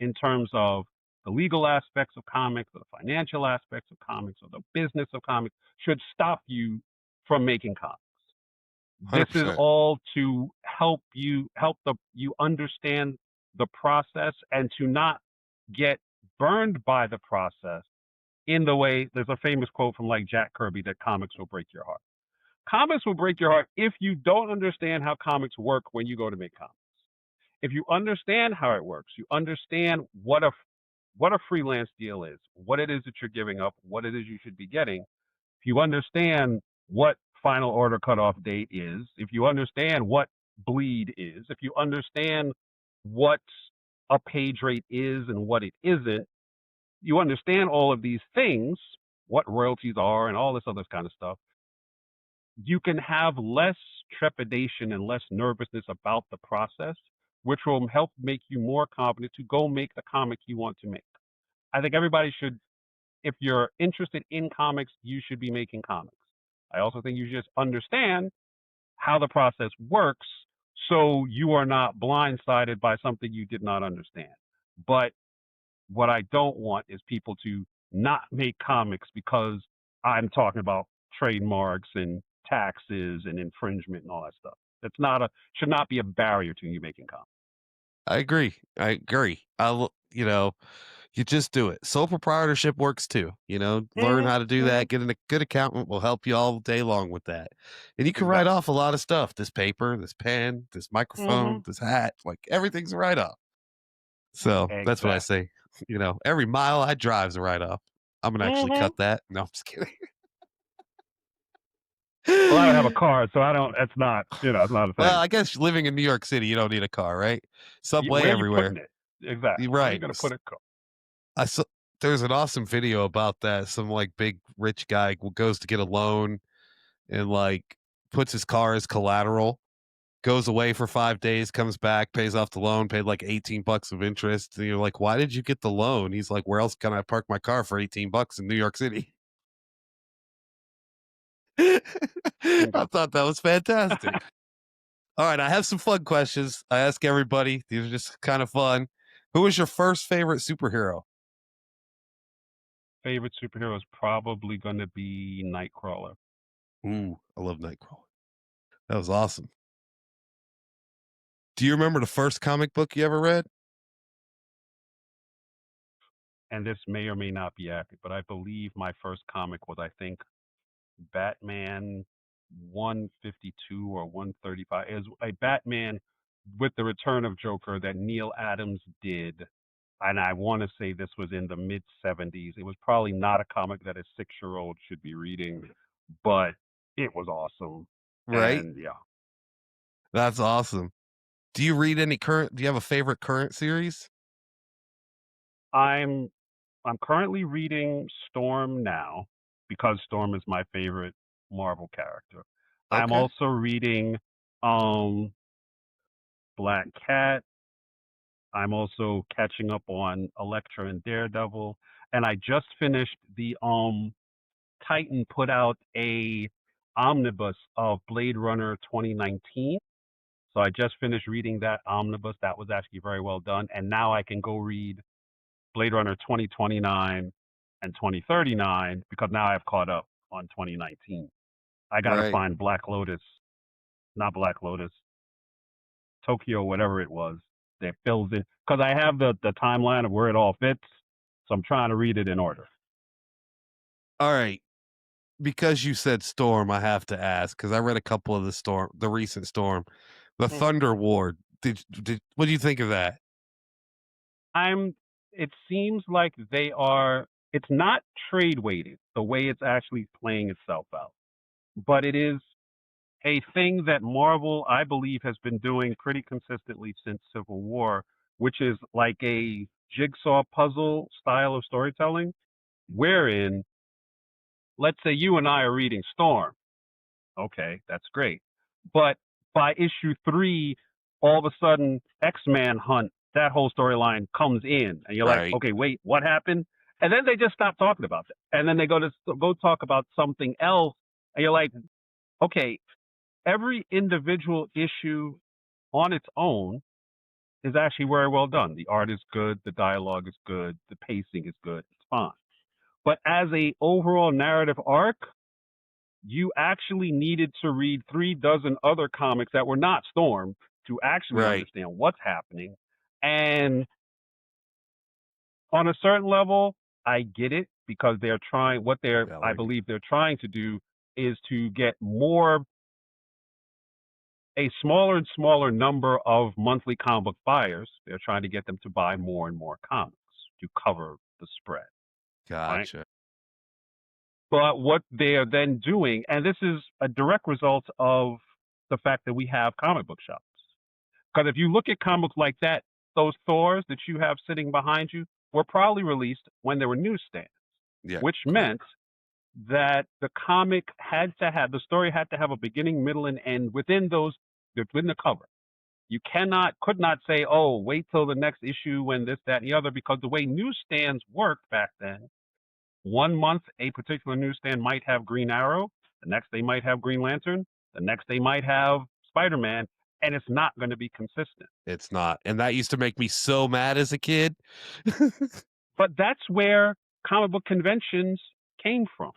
in terms of the legal aspects of comics or the financial aspects of comics or the business of comics should stop you from making comics. This is 100%. all to help you understand the process and to not get burned by the process in the way. There's a famous quote from like Jack Kirby that comics will break your heart. Comics will break your heart if you don't understand how comics work when you go to make comics. If you understand how it works, you understand what a freelance deal is, what it is that you're giving up, what it is you should be getting. If you understand what final order cutoff date is, if you understand what bleed is, if you understand what a page rate is and what it isn't, you understand all of these things, what royalties are and all this other kind of stuff, you can have less trepidation and less nervousness about the process, which will help make you more confident to go make the comic you want to make. I think everybody should, if you're interested in comics, you should be making comics. I also think you should just understand how the process works so you are not blindsided by something you did not understand. But what I don't want is people to not make comics because I'm talking about trademarks and taxes and infringement and all that stuff. That's not should not be a barrier to you making comics. I agree. I agree. You just do it. Sole proprietorship works too. Learn Hmm. how to do Hmm. that. Getting a good accountant will help you all day long with that. And you can write Exactly. off a lot of stuff. This paper, this pen, this Hmm. microphone, this hat, like everything's a write off. So that's what I Exactly. say. Every mile I drive is a write off. I'm gonna actually Hmm. cut that. No, I'm just kidding. Well, I don't have a car, so I don't. It's not. It's not a Well, thing. I guess living in New York City, you don't need a car, right? Subway Where are you putting everywhere. it? Exactly. You're Where are you right. going to put a car? I saw there's an awesome video about that. Some like big rich guy goes to get a loan and like puts his car as collateral, goes away for 5 days, comes back, pays off the loan, paid like $18 of interest. And you're like, why did you get the loan? He's like, where else can I park my car for $18 in New York City? Bingo. I thought that was fantastic. All right, I have some fun questions. I ask everybody. These are just kind of fun. Who was your first favorite superhero? Favorite superhero is probably going to be Nightcrawler. Ooh, I love Nightcrawler. That was awesome. Do you remember the first comic book you ever read? And this may or may not be accurate, but I believe my first comic was, I think, Batman 152 or 135. It was a Batman with the Return of Joker that Neil Adams did. And I want to say this was in the mid 70s. It was probably not a comic that a 6-year-old should be reading, but it was awesome. Right? And yeah, That's awesome. Do you read any do you have a favorite current series? I'm I'm currently reading Storm now because Storm is my favorite Marvel character. I'm Okay. also reading um Black Cat. I'm also catching up on Elektra and Daredevil, and I just finished the Titan put out a omnibus of Blade Runner 2019. So I just finished reading that omnibus. That was actually very well done, and now I can go read Blade Runner 2029 and 2039 because now I've caught up on 2019. I got to Right. find Black Lotus, not Black Lotus, Tokyo, whatever it was, that fills in because I have the timeline of where it all fits. So I'm trying to read it in order. All right. Because you said Storm, I have to ask because I read a couple of the recent Storm, the Mhm. Thunder Ward. What do you think of that? I'm. It seems like they are. It's not trade weighted the way it's actually playing itself out, but it is a thing that Marvel, I believe, has been doing pretty consistently since Civil War, which is like a jigsaw puzzle style of storytelling, wherein, let's say you and I are reading Storm. Okay, that's great. But by issue 3, all of a sudden, X-Man Hunt, that whole storyline comes in, and you're like, Right. okay, wait, what happened? And then they just stop talking about that. And then they go talk about something else, and you're like, okay, every individual issue on its own is actually very well done. The art is good, the dialogue is good, the pacing is good. It's fine. But as a overall narrative arc, you actually needed to read 3 dozen other comics that were not Storm to actually Right. understand what's happening. And on a certain level, I get it because they're trying Yeah, I I like it. believe they're trying to do is to get more a smaller and smaller number of monthly comic book buyers. They're trying to get them to buy more and more comics to cover the spread, right? Gotcha. But what they are then doing, and this is a direct result of the fact that we have comic book shops. Because if you look at comics like that, those Thors that you have sitting behind you were probably released when there were newsstands, Yeah. which Correct. meant that the story had to have a beginning, middle, and end within the cover. You could not say, oh, wait till the next issue when this, that, and the other, because the way newsstands worked back then, one month a particular newsstand might have Green Arrow, the next they might have Green Lantern, the next they might have Spider-Man, and it's not going to be consistent. It's not. And that used to make me so mad as a kid. But that's where comic book conventions came from,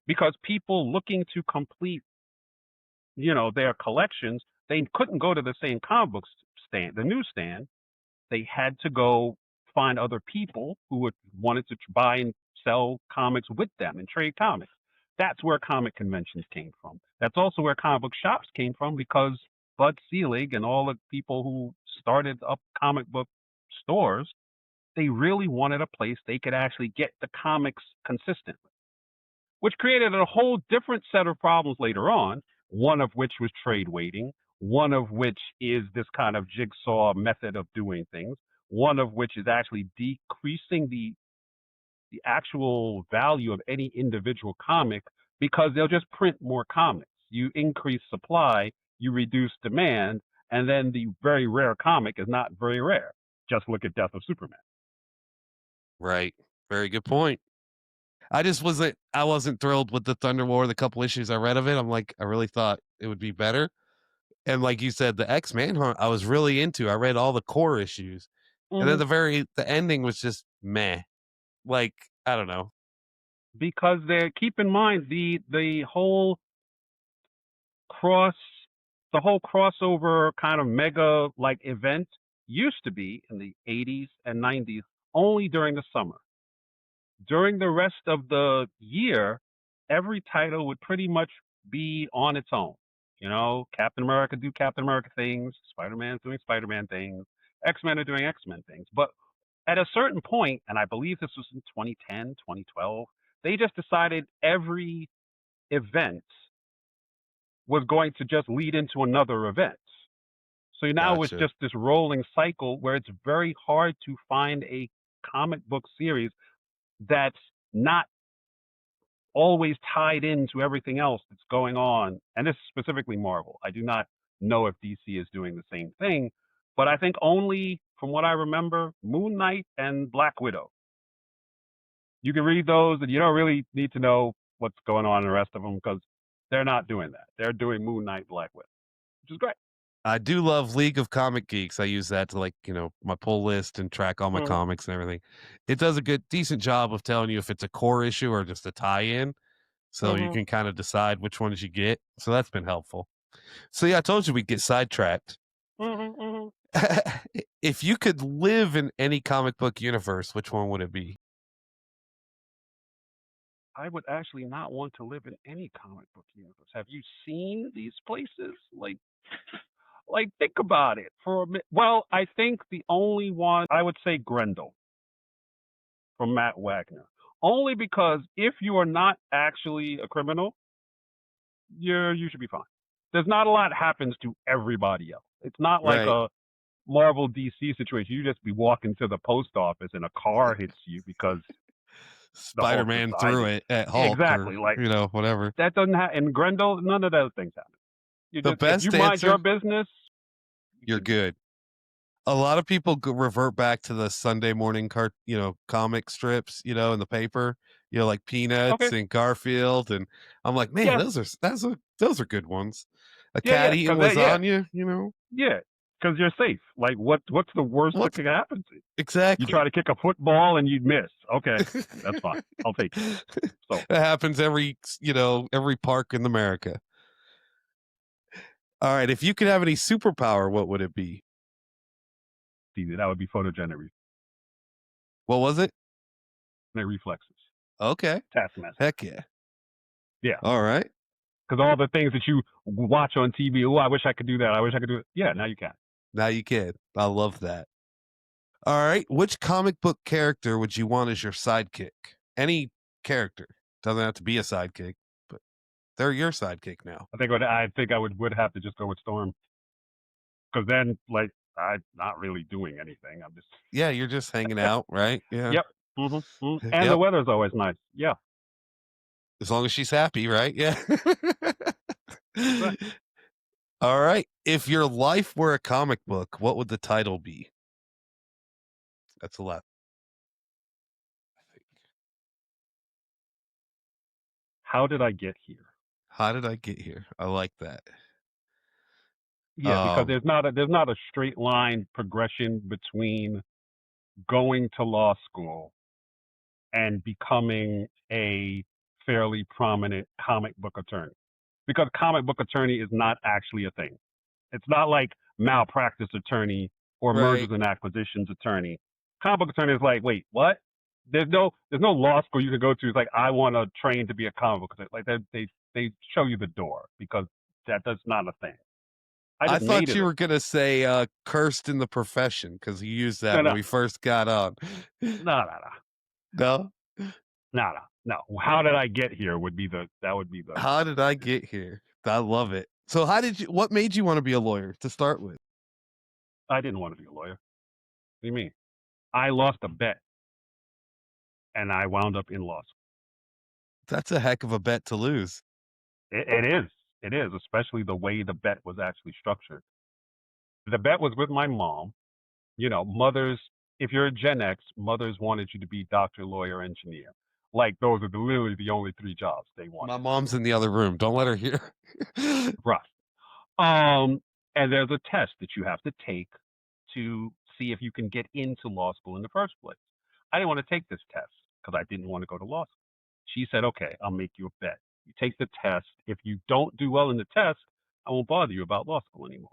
because people looking to complete, their collections, they couldn't go to the same comic book stand, the newsstand. They had to go find other people who would wanted to buy and sell comics with them and trade comics. That's where comic conventions came from. That's also where comic book shops came from, because Bud Selig and all the people who started up comic book stores, they really wanted a place they could actually get the comics consistently, which created a whole different set of problems later on, one of which was trade waiting, one of which is this kind of jigsaw method of doing things, one of which is actually decreasing the actual value of any individual comic, because they'll just print more comics. You increase supply, you reduce demand, and then the very rare comic is not very rare. Just look at Death of Superman. Right. Very good point. I wasn't thrilled with the Thunder War, the couple issues I read of it. I'm like, I really thought it would be better. And like you said, the X-Manhunt, I was really into. I read all the core issues. And then the ending was just meh. Like, I don't know. Because they keep in mind the whole crossover kind of mega like event used to be in the 80s and 90s only during the summer. During the rest of the year, every title would pretty much be on its own. You know, Captain America do Captain America things, Spider-Man's doing Spider-Man things, X-Men are doing X-Men things. But at a certain point, and I believe this was in 2010, 2012, they just decided every event was going to just lead into another event. So now it's Gotcha. just this rolling cycle where it's very hard to find a comic book series that's not always tied into everything else that's going on. And this is specifically Marvel. I do not know if DC is doing the same thing, but I think only, from what I remember, Moon Knight and Black Widow. You can read those and you don't really need to know what's going on in the rest of them, because they're not doing that. They're doing Moon Knight, Black Widow, which is great. I do love League of Comic Geeks. I use that to, like, my pull list and track all my Mhm. comics and everything. It does a decent job of telling you if it's a core issue or just a tie-in. So you Mhm. can kind of decide which ones you get. So that's been helpful. So yeah, I told you we'd get sidetracked. Mhm. Mhm. If you could live in any comic book universe, which one would it be? I would actually not want to live in any comic book universe. Have you seen these places? Like think about it for a minute. Well, I think the only one I would say Grendel from Matt Wagner. Only because if you are not actually a criminal, you should be fine. There's not a lot happens to everybody else. It's not like Right. a Marvel DC situation. You just be walking to the post office and a car hits you because the Hulk Spider-Man threw decided. it at Yeah, Hulk or, exactly. Like whatever. that doesn't happen. In Grendel, none of those things happen. You The just, if you best mind your answer, business, you're good. A lot of people revert back to the Sunday morning comic strips, in the paper, like okay, Peanuts and Garfield. And I'm like, man, yeah, those are good ones. A yeah, cat yeah, eating because lasagna, yeah, because you're safe. Like what's the worst that what's could happen to you? You try exactly. to kick a football and you'd miss. Okay, that's fine. I'll take it. So That happens every park in America. All right. If you could have any superpower, what would it be? easy. That would be photogenic What was it? reflexes. Okay. Taskmaster. Heck yeah. Yeah, All right. because all the things that you watch on TV. Oh, I wish I could do that. I wish I could do it. Yeah, now you can. Now you can. I love that. All right. Which comic book character would you want as your sidekick? Any character. Doesn't have to be a sidekick, but they're your sidekick now. I think I would have to just go with Storm, because then like I'm not really doing anything. I'm just Yeah, you're just hanging out, right? Yeah. yep. And the Yep. weather's always nice. Yeah. As long as she's happy, right? Yeah. Right. All right. If your life were a comic book, what would the title be? That's a lot. I think. How did I get here? How did I get here? I like that. Yeah, because Um, there's not a straight line progression between going to law school and becoming a fairly prominent comic book attorney. Because comic book attorney is not actually a thing. It's not like malpractice attorney or right. mergers and acquisitions attorney. Comic book attorney is like, wait, what? There's no law school you can go to. It's like, I want to train to be a comic book attorney. Like they show you the door because that's not a thing. I I just made thought it. you were gonna say cursed in the profession because you used that No, when no, we first got on. no, No? no. How did I get here? Would be the How did I get here? I love it. So what made you want to be a lawyer to start with? I didn't want to be a lawyer. What do you mean? I lost a bet and I wound up in law school. That's a heck of a bet to lose. It is. It is, especially the way the bet was actually structured. The bet was with my mom. Mothers, if you're a Gen X, mothers wanted you to be doctor, lawyer, engineer. Like those are literally the only three jobs they wanted. My mom's in the other room. Don't let her hear. Right. And there's a test that you have to take to see if you can get into law school in the first place. I didn't want to take this test because I didn't want to go to law school. She said, okay, I'll make you a bet. You take the test. If you don't do well in the test, I won't bother you about law school anymore.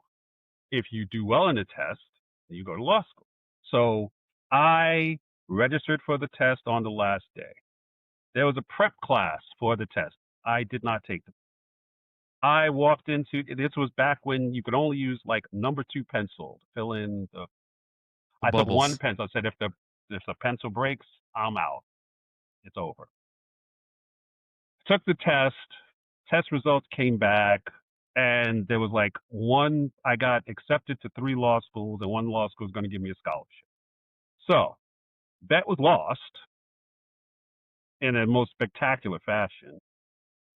If you do well in the test, then you go to law school. So I registered for the test on the last day. There was a prep class for the test. I did not take the I walked into this was back when you could only use like number 2 pencil to fill in the. I took one Bubbles. pencil. I said if the pencil breaks, I'm out. It's over. Took the test. Test results came back, and there was like one. I got accepted to 3 law schools, and one law school was going to give me a scholarship. So bet was lost in a most spectacular fashion,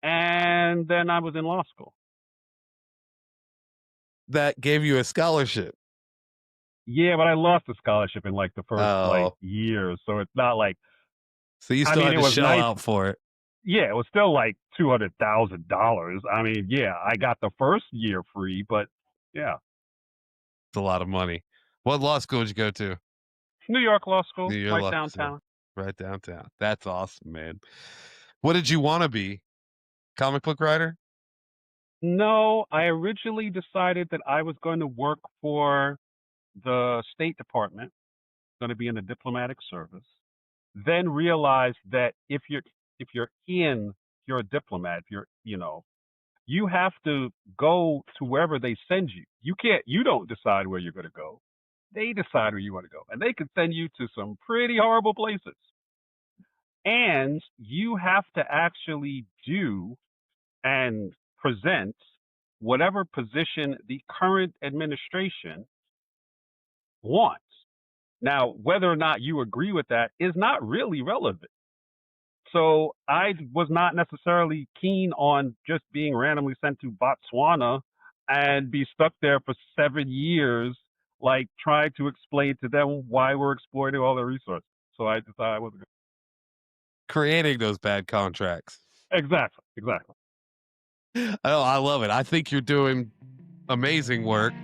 and then I was in law school. That gave you a scholarship. Yeah, but I lost the scholarship in like the first year, so it's not like. So you still had to shell out for it. Yeah, it was still like $200,000. I mean, yeah, I got the first year free, but yeah. It's a lot of money. What law school did you go to? New York Law School, New York right Law downtown. School. Right downtown. That's awesome, man. What did you want to be? Comic book writer? No, I originally decided that I was going to work for the State Department, going to be in the diplomatic service. Then realized that if you're a diplomat, you have to go to wherever they send you. You don't decide where you're going to go. They decide where you want to go. And they can send you to some pretty horrible places. And you have to actually do and present whatever position the current administration wants. Now, whether or not you agree with that is not really relevant. So I was not necessarily keen on just being randomly sent to Botswana and be stuck there for 7 years, like trying to explain to them why we're exploiting all their resources. So I decided I wasn't creating those bad contracts. Exactly. Oh, I love it. I think you're doing amazing work.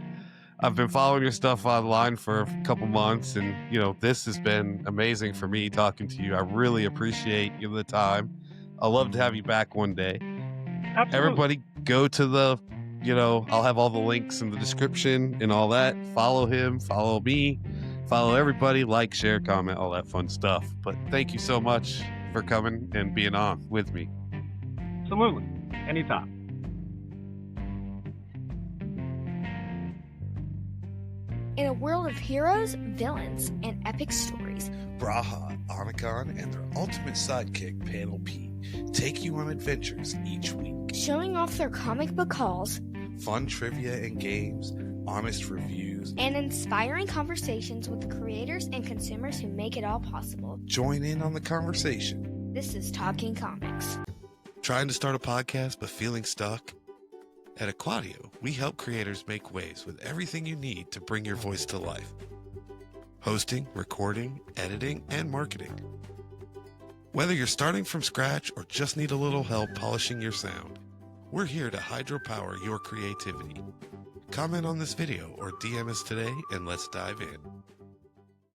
I've been following your stuff online for a couple months, and this has been amazing for me talking to you. I really appreciate you the time. I'd love to have you back one day. Absolutely. Everybody go to the, I'll have all the links in the description and all that. Follow him, follow me, follow everybody, like, share, comment, all that fun stuff. But thank you so much for coming and being on with me. Absolutely. Anytime. In a world of heroes, villains, and epic stories, Braha, Anakan, and their ultimate sidekick, Panel P, take you on adventures each week. Showing off their comic book hauls, fun trivia and games, honest reviews, and inspiring conversations with the creators and consumers who make it all possible. Join in on the conversation. This is Talking Comics. Trying to start a podcast but feeling stuck? At Aquadio, we help creators make waves with everything you need to bring your voice to life. Hosting, recording, editing, and marketing. Whether you're starting from scratch or just need a little help polishing your sound, we're here to hydropower your creativity. Comment on this video or DM us today and let's dive in.